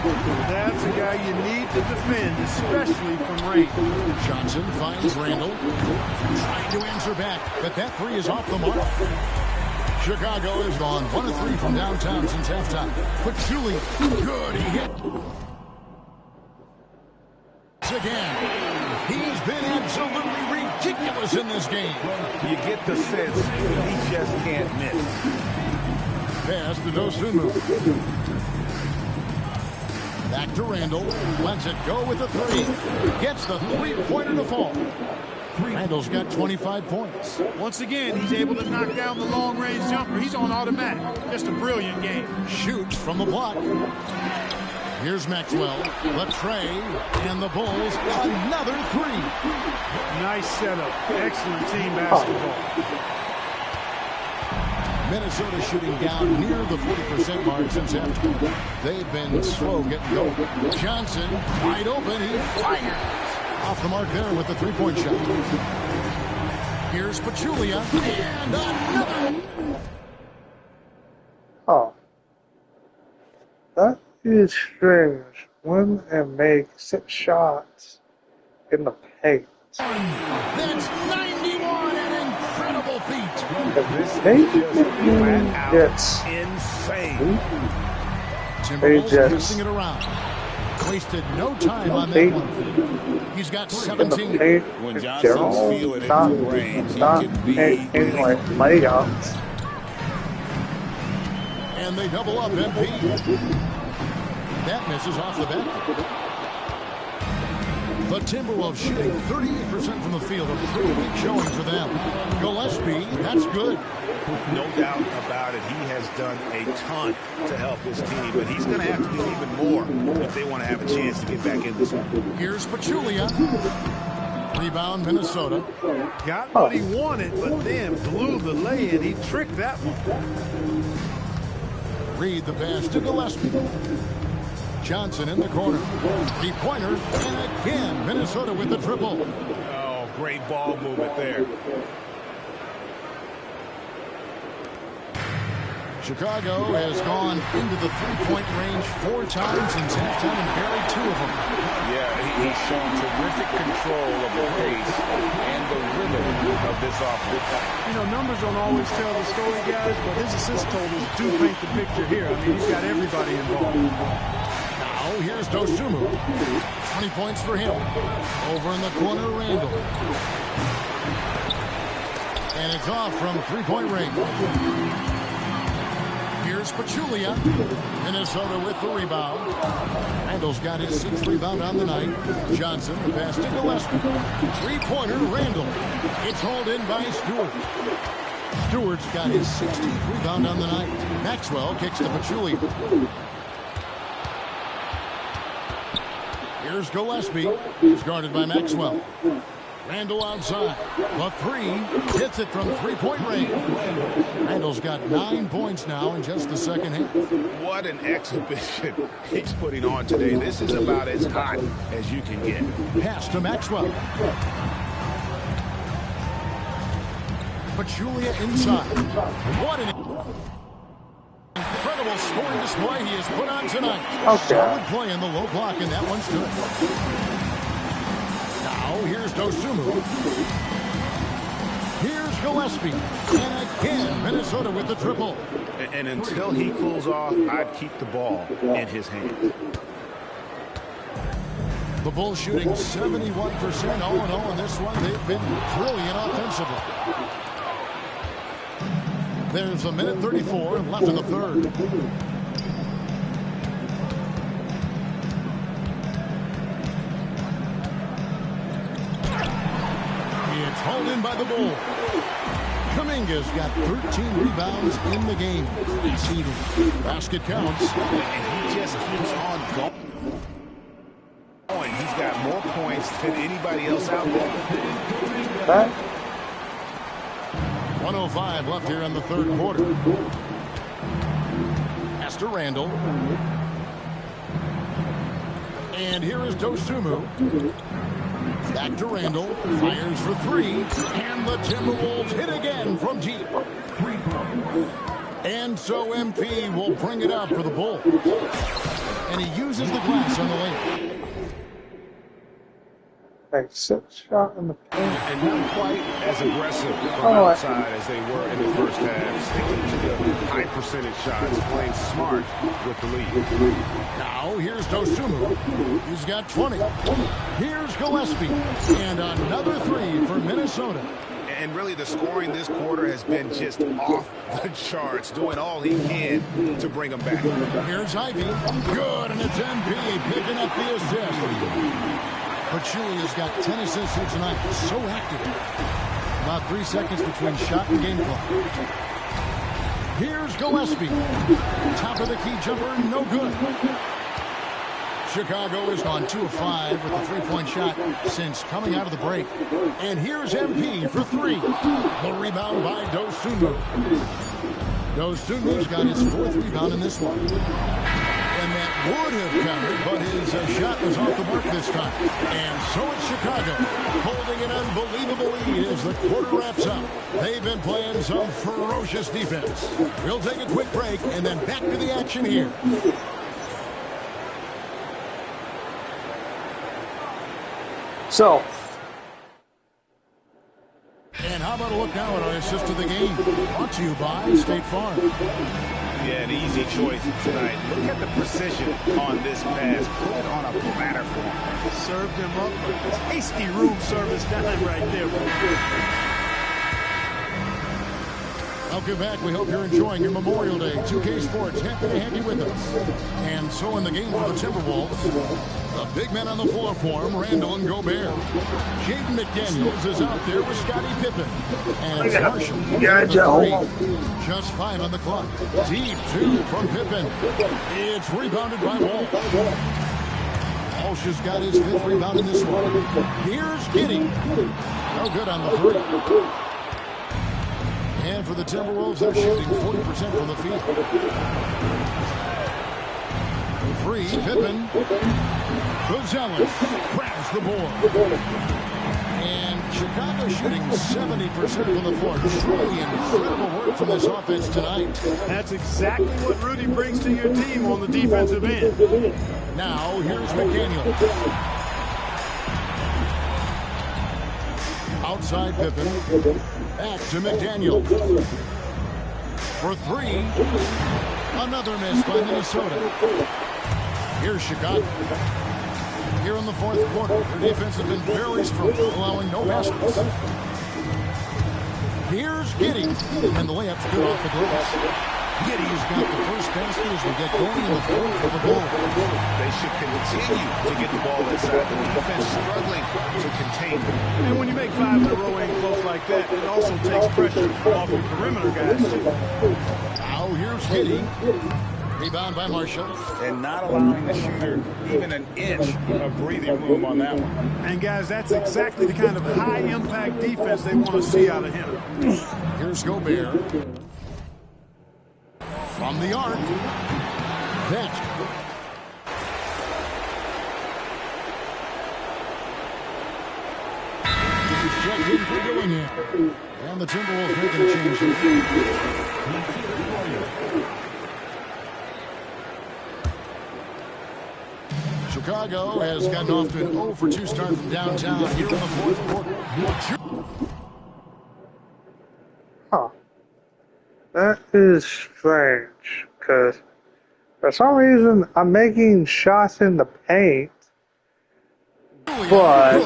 That's a guy you need to defend, especially from range. Johnson finds Randall. Trying to answer back, but that 3 is off the mark. Chicago has gone 1 of 3 from downtown since halftime. Pachulia, good, he hit. Again, he's been absolutely ridiculous in this game. You get the sense he just can't miss. Pass to Dosunmu. Back to Randall. Lets it go with the 3. Gets the three-pointer to fall. Randall's got 25 points. Once again, he's able to knock down the long-range jumper. He's on automatic. Just a brilliant game. Shoots from the block. Here's Maxwell, Latrey, and the Bulls, another 3. Nice setup. Excellent team basketball. Minnesota shooting down near the 40% mark since halftime. They've been slow getting going. Johnson, wide open, he fires. Off the mark there with the three-point shot. Here's Pachulia, and another. Oh. That is strange. Win and make 6 shots in the paint. That's 91, an incredible feat. This is just flat out insane. Timberwolves passing it around. Wasted no time on that one. He's got 17. When Johnson's feeling it in range, he can be like layups. And they double up MP. That misses off the back. The Timberwolves shooting 38% from the field. A pretty big showing for them. Gillespie, that's good. No doubt about it. He has done a ton to help his team, but he's going to have to do even more if they want to have a chance to get back in this one. Here's Pachulia. Rebound, Minnesota. Got what he wanted, but then blew the lay-in. He tricked that one. Reed the pass to Gillespie. Johnson in the corner. Three-pointer, and again, Minnesota with the triple. Oh, great ball movement there. Chicago has gone into the three-point range 4 times since halftime and buried 2 of them. Yeah, he's shown terrific control of the pace and the rhythm of this offense. You know, numbers don't always tell the story, guys, but his assist totals do paint the picture here. I mean, he's got everybody involved. Now, here's Dosunmu. 20 points for him. Over in the corner, Randall. And it's off from three-point range. Here's Pachulia. Minnesota with the rebound. Randall's got his 6th rebound on the night. Johnson, the pass to Gillespie. Three-pointer, Randall. It's hauled in by Stewart. Stewart's got his 16th rebound on the night. Maxwell kicks to Pachulia. Here's Gillespie. He's guarded by Maxwell. Randall outside. The three hits it from three-point range. Randall's got 9 points now in just the second half. What an exhibition he's putting on today. This is about as hot as you can get. Pass to Maxwell. Pachulia inside. What an incredible scoring display he has put on tonight. Solid play in the low block, and that one's good. Now, here's Dosunmu. Here's Gillespie. And again, Minnesota with the triple. And until he cools off, I'd keep the ball in his hands. The Bulls shooting 71% all in all in this one. They've been brilliant offensively. There's a minute 34 left in the third. It's hauled in by the Bulls. Kuminga's got 13 rebounds in the game. Basket counts. And he just keeps on going. He's got more points than anybody else out there. 1:05 left here in the third quarter. Pass to Randall. And here is Dosunmu. Back to Randall. Fires for three. And the Timberwolves hit again from deep. And so MP will bring it up for the Bulls. And he uses the glass on the way. Like 6 shot in the paint. And not quite as aggressive from outside as they were in the first half. Sticking to the high percentage shots, playing smart with the lead. Now here's Dosunmu. He's got 20. Here's Gillespie. And another three for Minnesota. And really the scoring this quarter has been just off the charts, doing all he can to bring them back. Here's Ivy. Good, and it's MP picking up the assist. Pachulia's got 10 assists here tonight. So active. About 3 seconds between shot and game clock. Here's Gillespie. Top of the key jumper, no good. Chicago is on 2 of 5 with a three-point shot since coming out of the break. And here's MP for three. The rebound by Dosunmu. Dosunmu's got his 4th rebound in this one. And that would have counted, but his shot was off the mark this time. And so it's Chicago, holding an unbelievable lead as the quarter wraps up. They've been playing some ferocious defense. We'll take a quick break and then back to the action here. So. And how about a look now at our assist of the game? Brought to you by State Farm. Yeah, an easy choice tonight. Look at the precision on this pass. Put it on a platter for him. Served him up a tasty room service dime right there. Welcome back. We hope you're enjoying your Memorial Day. 2K Sports, happy to have you with us. And so in the game for the Timberwolves, the big men on the floor for him, Randall and Gobert. Jaden McDaniels is out there with Scottie Pippen. And it's Marshall. Just 5 on the clock. Deep 2 from Pippen. It's rebounded by Walsh. Walsh has got his 5th rebound in this one. Here's Giddey. No good on the 3. And for the Timberwolves, they're shooting 40% from the field. The 3, Pippen. Gonzalez grabs the board. And Chicago shooting 70% from the floor. Truly incredible work from this offense tonight. That's exactly what Rudy brings to your team on the defensive end. Now, here's McDaniels. Outside Pippen. Back to McDaniels. For 3. Another miss by Minnesota. Here's Chicago. Here in the 4th quarter, their defense has been very strong, allowing no baskets. Here's Giddey. And the layup's good off the glass. Giddey's got the first basket as we get going in the 4th for the Bulls. They should continue to get the ball inside. The defense struggling to contain them. And when you make 5 in a row ain't close like that, it also takes pressure off your perimeter guys, too. Now here's Giddey. Rebound by Marshall. And not allowing the shooter even an inch of breathing room on that one. And guys, that's exactly the kind of high-impact defense they want to see out of him. Here's Gobert. From the arc. That's checked in for Dillingham. And the Timberwolves making a change here. Chicago has gotten off to an 0 for 2 start from downtown here in the 4th quarter. Huh. That is strange, because for some reason I'm making shots in the paint, but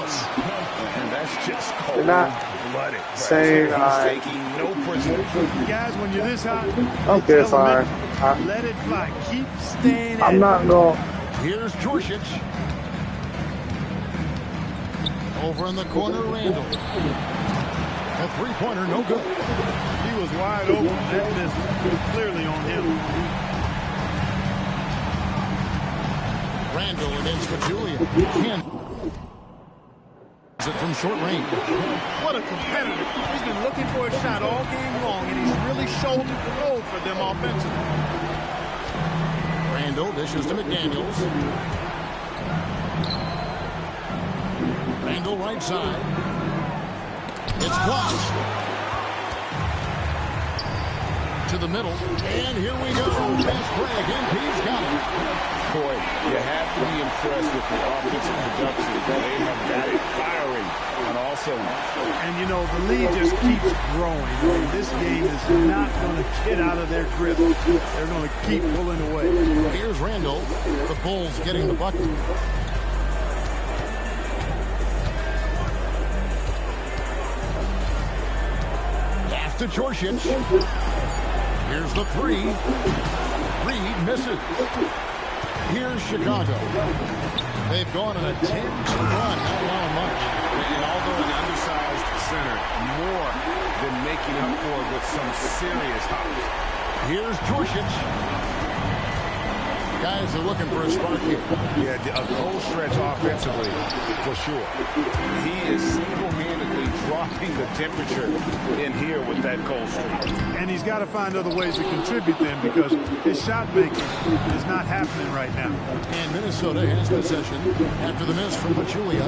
they're not saying taking no prisoners. Guys, when you're this hot, okay, fine. Let it fly. Keep staying I'm not going. Here's Djurcic. Over in the corner, Randall. A 3-pointer, no good. He was wide open. That miss was clearly on him. Randall against Pachulia. It from short range. What a competitor. He's been looking for a shot all game long, and he's really shouldered the load for them offensively. Randall dishes to McDaniels. Randall right side. It's blocked. To the middle. And here we go. Fast break. MP's got it. Boy, you have to be impressed with the offensive production. They have got it firing on all cylinders. And, you know, the lead just keeps growing. This game is not going to get out of their grip. They're going to keep pulling away. Here's Randall. The Bulls getting the bucket. Pass to Djurcic. Here's the 3. Reed misses. Here's Chicago. They've gone on a 10-2 run, not allowing much. And although an undersized center, more than making up for it with some serious hops. Here's Djurcic. Guys are looking for a spark here. Yeah, a cold stretch offensively, for sure. He is single-handedly dropping the temperature in here with that cold streak. And he's got to find other ways to contribute then, because his shot making is not happening right now. And Minnesota has possession after the miss from Pachulia.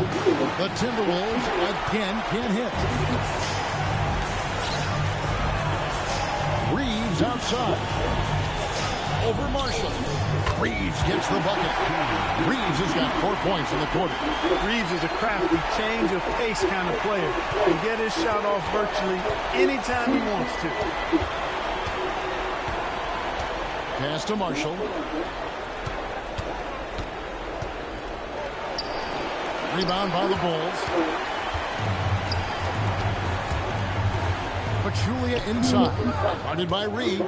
The Timberwolves again can't hit. Reeves outside. Over Marshall. Reeves gets the bucket. Reeves has got 4 points in the quarter. Reeves is a crafty, change of pace kind of player. He can get his shot off virtually anytime he wants to. Pass to Marshall. Rebound by the Bulls. Pachulia inside. Guarded by Reed.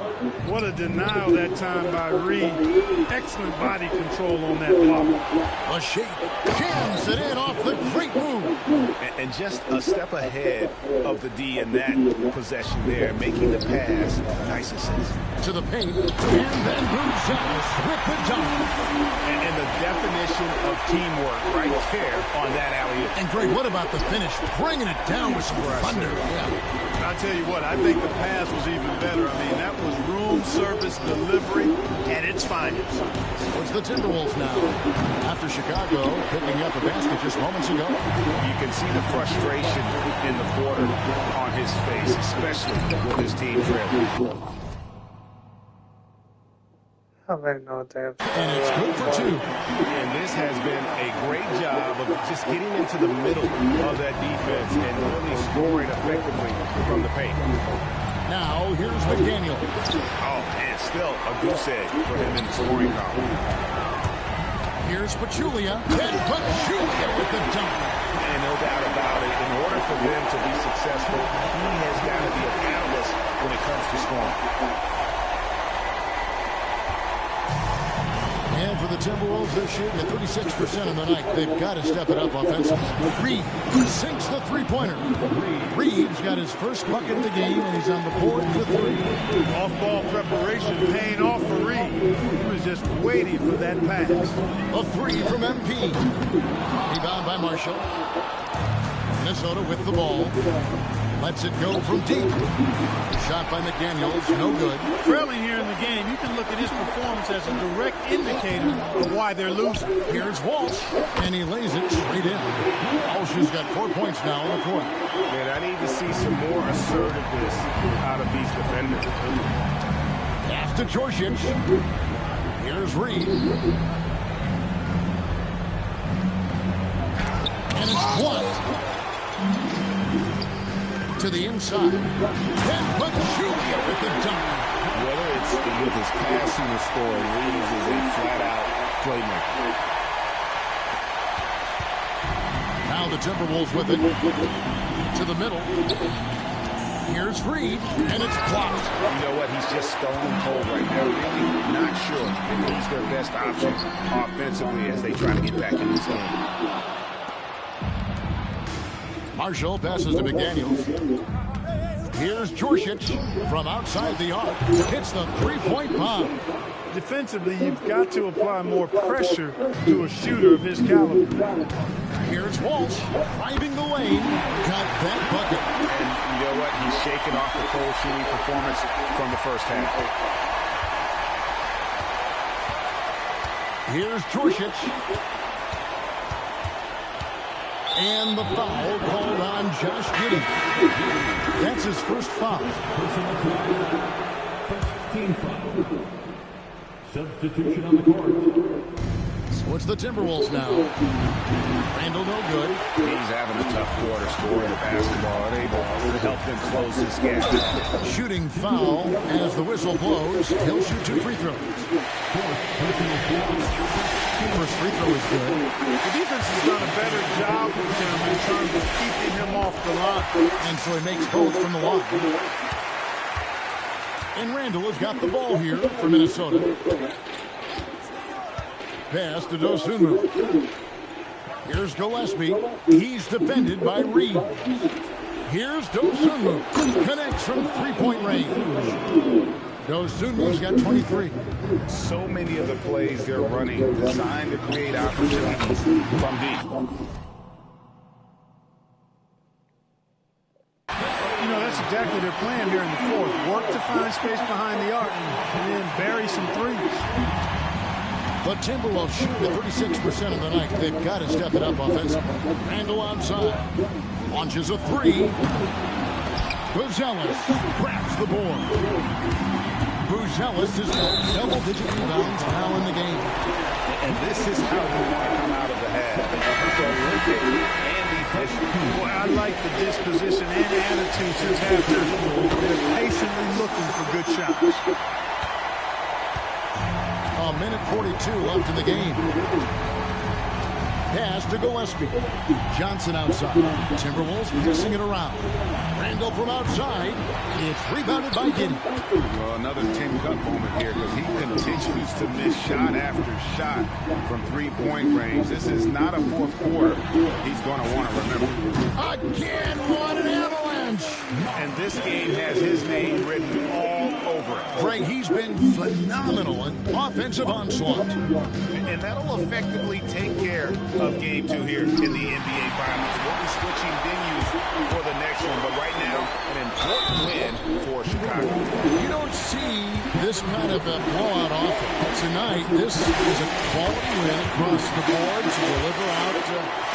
What a denial that time by Reed. Excellent body control on that block. A shake. Jams it in off the great move. And just a step ahead of the D in that possession there, making the pass. Nice assist. To the paint. And then Gonzalez with the dunk. And the definition of teamwork right there on that alley-oop. And Greg, what about the finish? Bringing it down with some thunder. Yeah. I'll tell you what, I think the pass was even better. I mean, that was room service delivery at its finest. So it's the Timberwolves now. After Chicago picking up a basket just moments ago. You can see the frustration in the quarter on his face, especially with his team trailing. I really know what they have. And it's good for 2. And this has been a great job of just getting into the middle of that defense and really scoring effectively from the paint. Now, here's McDaniel. Oh, man, still a goose egg for him in the scoring column. Here's Pachulia. And Pachulia with the dunk. And no doubt about it, in order for them to be successful, he has got to be a catalyst when it comes to scoring. And for the Timberwolves, they're shooting at 36% in the night. They've got to step it up offensively. Reed sinks the three-pointer. Reed's got his first bucket of the game, and he's on the board for 3. Off-ball preparation paying off for Reed. He was just waiting for that pass. A 3 from MP. Rebound by Marshall. Minnesota with the ball. Lets it go from deep. Shot by McDaniels, no good. Trailing here in the game, you can look at his performance as a direct indicator of why they're losing. Here's Walsh, and he lays it straight in. Walsh has got 4 points now in the quarter. Man, I need to see some more assertiveness out of these defenders. Pass to Djorcic. Here's Reed. And it's blocked. To the inside. And Pachulia with the dunk. Whether it's with his passing or scoring, Reeves is a flat-out playmaker. Now the Timberwolves with it. To the middle. Here's Reed, and it's blocked. You know what? He's just stone cold right now. Really not sure if he's their best option offensively as they try to get back in this game. Marshall passes to McDaniels. Here's Djorcic from outside the arc. Hits the three-point bomb. Defensively, you've got to apply more pressure to a shooter of his caliber. Here's Walsh driving the lane. Got that bucket. And you know what? He's shaking off the cold shooting performance from the first half. Here's Djorcic. And the foul called on Josh Giddey. That's his first foul. First team foul. Substitution on the court. So it's the Timberwolves now. Randall no good. He's having a tough quarter scoring the basketball, unable to help them close this gap. Shooting foul as the whistle blows. He'll shoot 2 free throws. First free throw is good. The defense has done a better job with him in terms of keeping him off the line. And so he makes both from the line. And Randall has got the ball here for Minnesota. Pass to Dosunmu. Here's Gillespie. He's defended by Reed. Here's Dosunmu. Connects from three-point range. Dosunmu's got 23. So many of the plays they're running designed to create opportunities from deep. exactly their plan here in the fourth. Work to find space behind the arc and then bury some threes. The Timberwolves shoot at 36% of the night. They've got to step it up offensively. Randall outside. Launches a three. Buzelis grabs the board. Buzelis has got double-digit rebounds now in the game. And this is how you want to come out of the half. Terrific and efficient. Boy, I like the disposition and attitude since halftime. They're patiently looking for good shots. A minute 42 left in the game. Pass to Gillespie. Johnson outside. Timberwolves passing it around. Randall from outside. It's rebounded by Giddey. Well, another Tim Cup moment here because he continues to miss shot after shot from three-point range. This is not a fourth quarter he's going to want to remember. Again, what an avalanche. And this game has his name written all over it. Greg, he's been phenomenal in offensive onslaught. And that'll effectively take care of game 2 here in the NBA Finals. We'll be switching venues for the next one, but right now, an important win for Chicago. You don't see this kind of a blowout often. Tonight, this is a quality win across the board to deliver out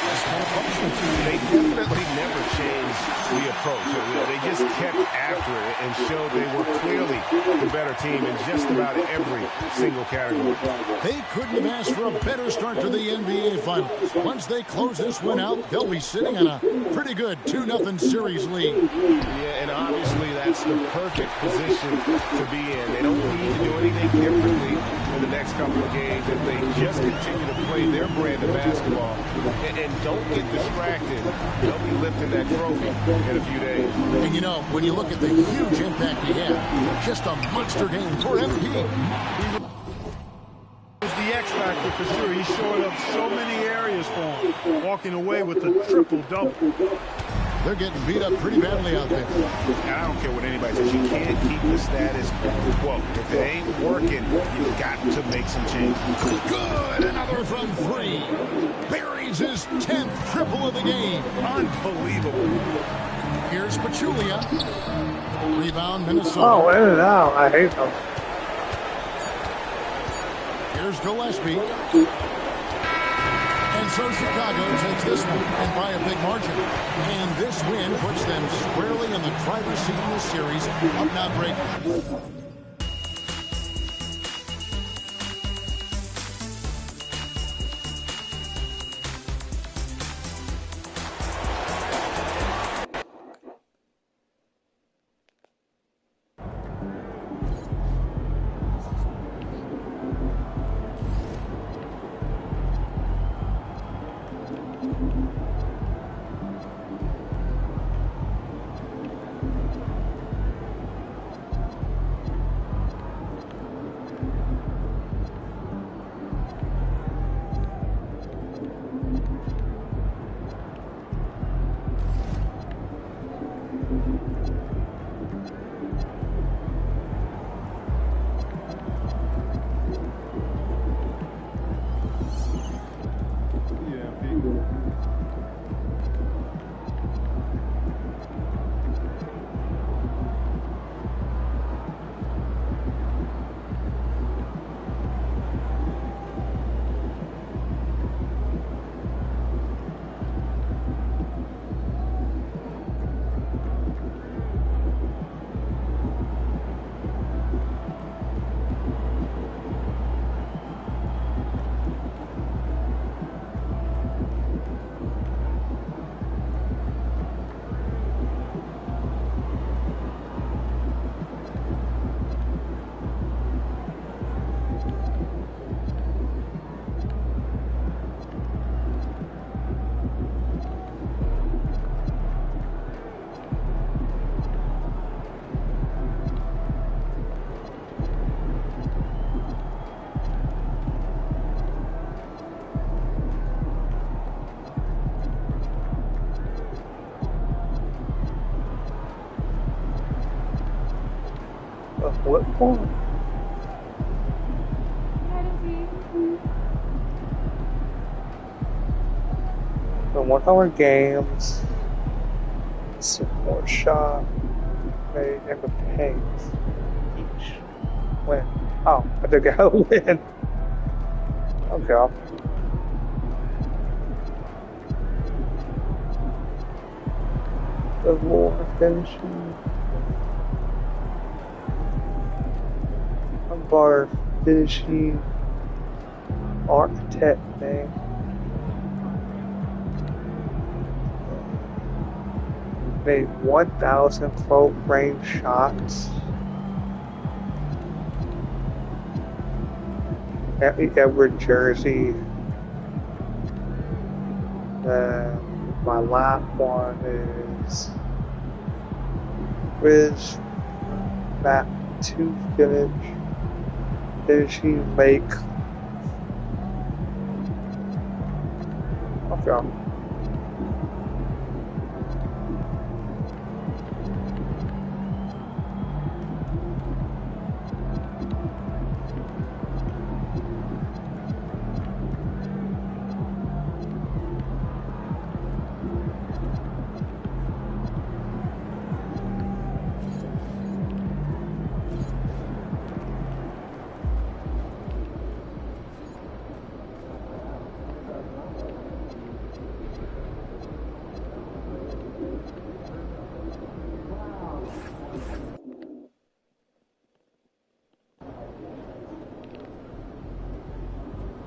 this kind of punishment. They definitely never changed the approach. They just kept after it and showed they were clearly the better team in just about every single category. They couldn't have asked for a better start to the NBA Finals. Once they close this one out, they'll be sitting on a pretty good 2-0 series lead. Yeah, and obviously that's the perfect position to be in. They don't need to do anything differently in the next couple of games if they just continue to play their brand of basketball and don't get distracted. They'll be lifting that trophy in a few days. And you know, when you look at the huge impact he had, just a monster game for MP. The X factor for sure. He showed up so many areas for him, walking away with a triple-double. They're getting beat up pretty badly out there. And I don't care what anybody says. You can't keep the status quo. If it ain't working, you've got to make some changes. Good. Another from 3. Buries his 10th triple of the game. Unbelievable. Here's Pachulia. Rebound, Minnesota. Oh, in and out. I hate them. Here's Gillespie. And so Chicago takes this one, and by a big margin. And this win puts them squarely in the driver's seat in this series, up now break. What point? The 1 hour games. Some more shot. in the paints each win. Oh, I think I win. Okay. The more finishing. Bar finishing architect thing. Made 1,000 close range shots. Every jersey. My last one is Riz Map 2 finish. Finishing make. Okay.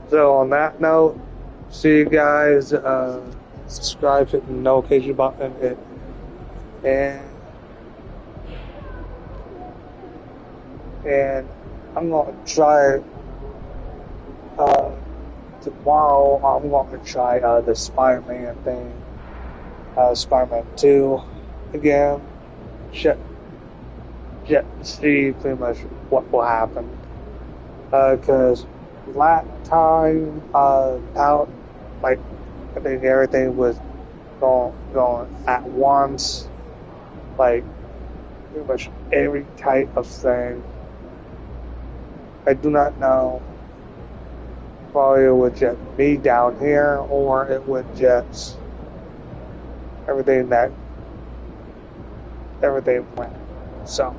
So on that note, see you guys. Subscribe, hit the notification button, and I'm gonna try. Tomorrow I'm gonna try the Spider-Man thing, Spider-Man 2 again. See pretty much what will happen. Because last time out, like I think everything was going at once, like pretty much every type of thing. I do not know. Probably it would just be down here, or it would just everything went. So,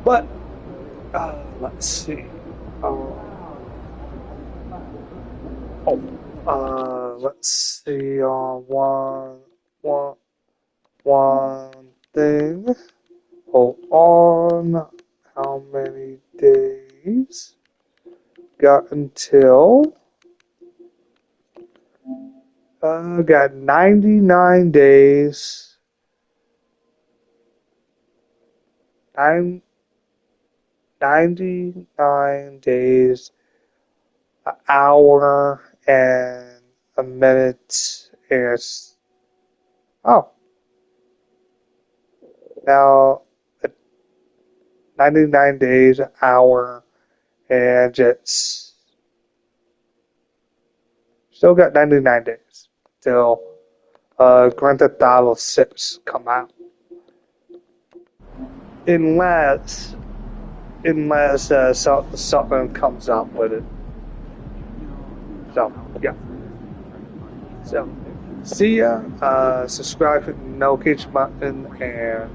but let's see. Let's see on one thing. Hold on. How many days? Got until got 99 days. 99 days, an hour, and a minute is now 99 days, an hour, and just still got 99 days till Grand Theft Auto 6 come out. Unless something comes up with it. So, yeah. So, see ya. Subscribe, hit the notification button, and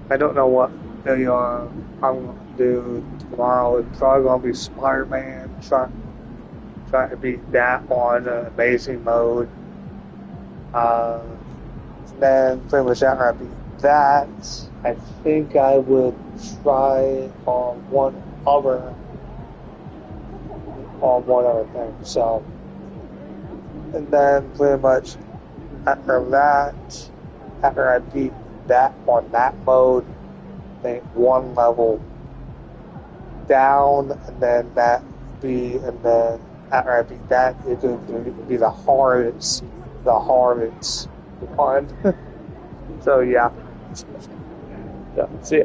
I don't know what video I'm going to do tomorrow. It's probably going to be Spider-Man, trying to beat that on amazing mode. Then pretty much after I beat that, I think I would try on one other thing. So, and then pretty much after I beat that on that mode, I think one level down, and then after I beat that, it would be the hardest one. So yeah. See ya.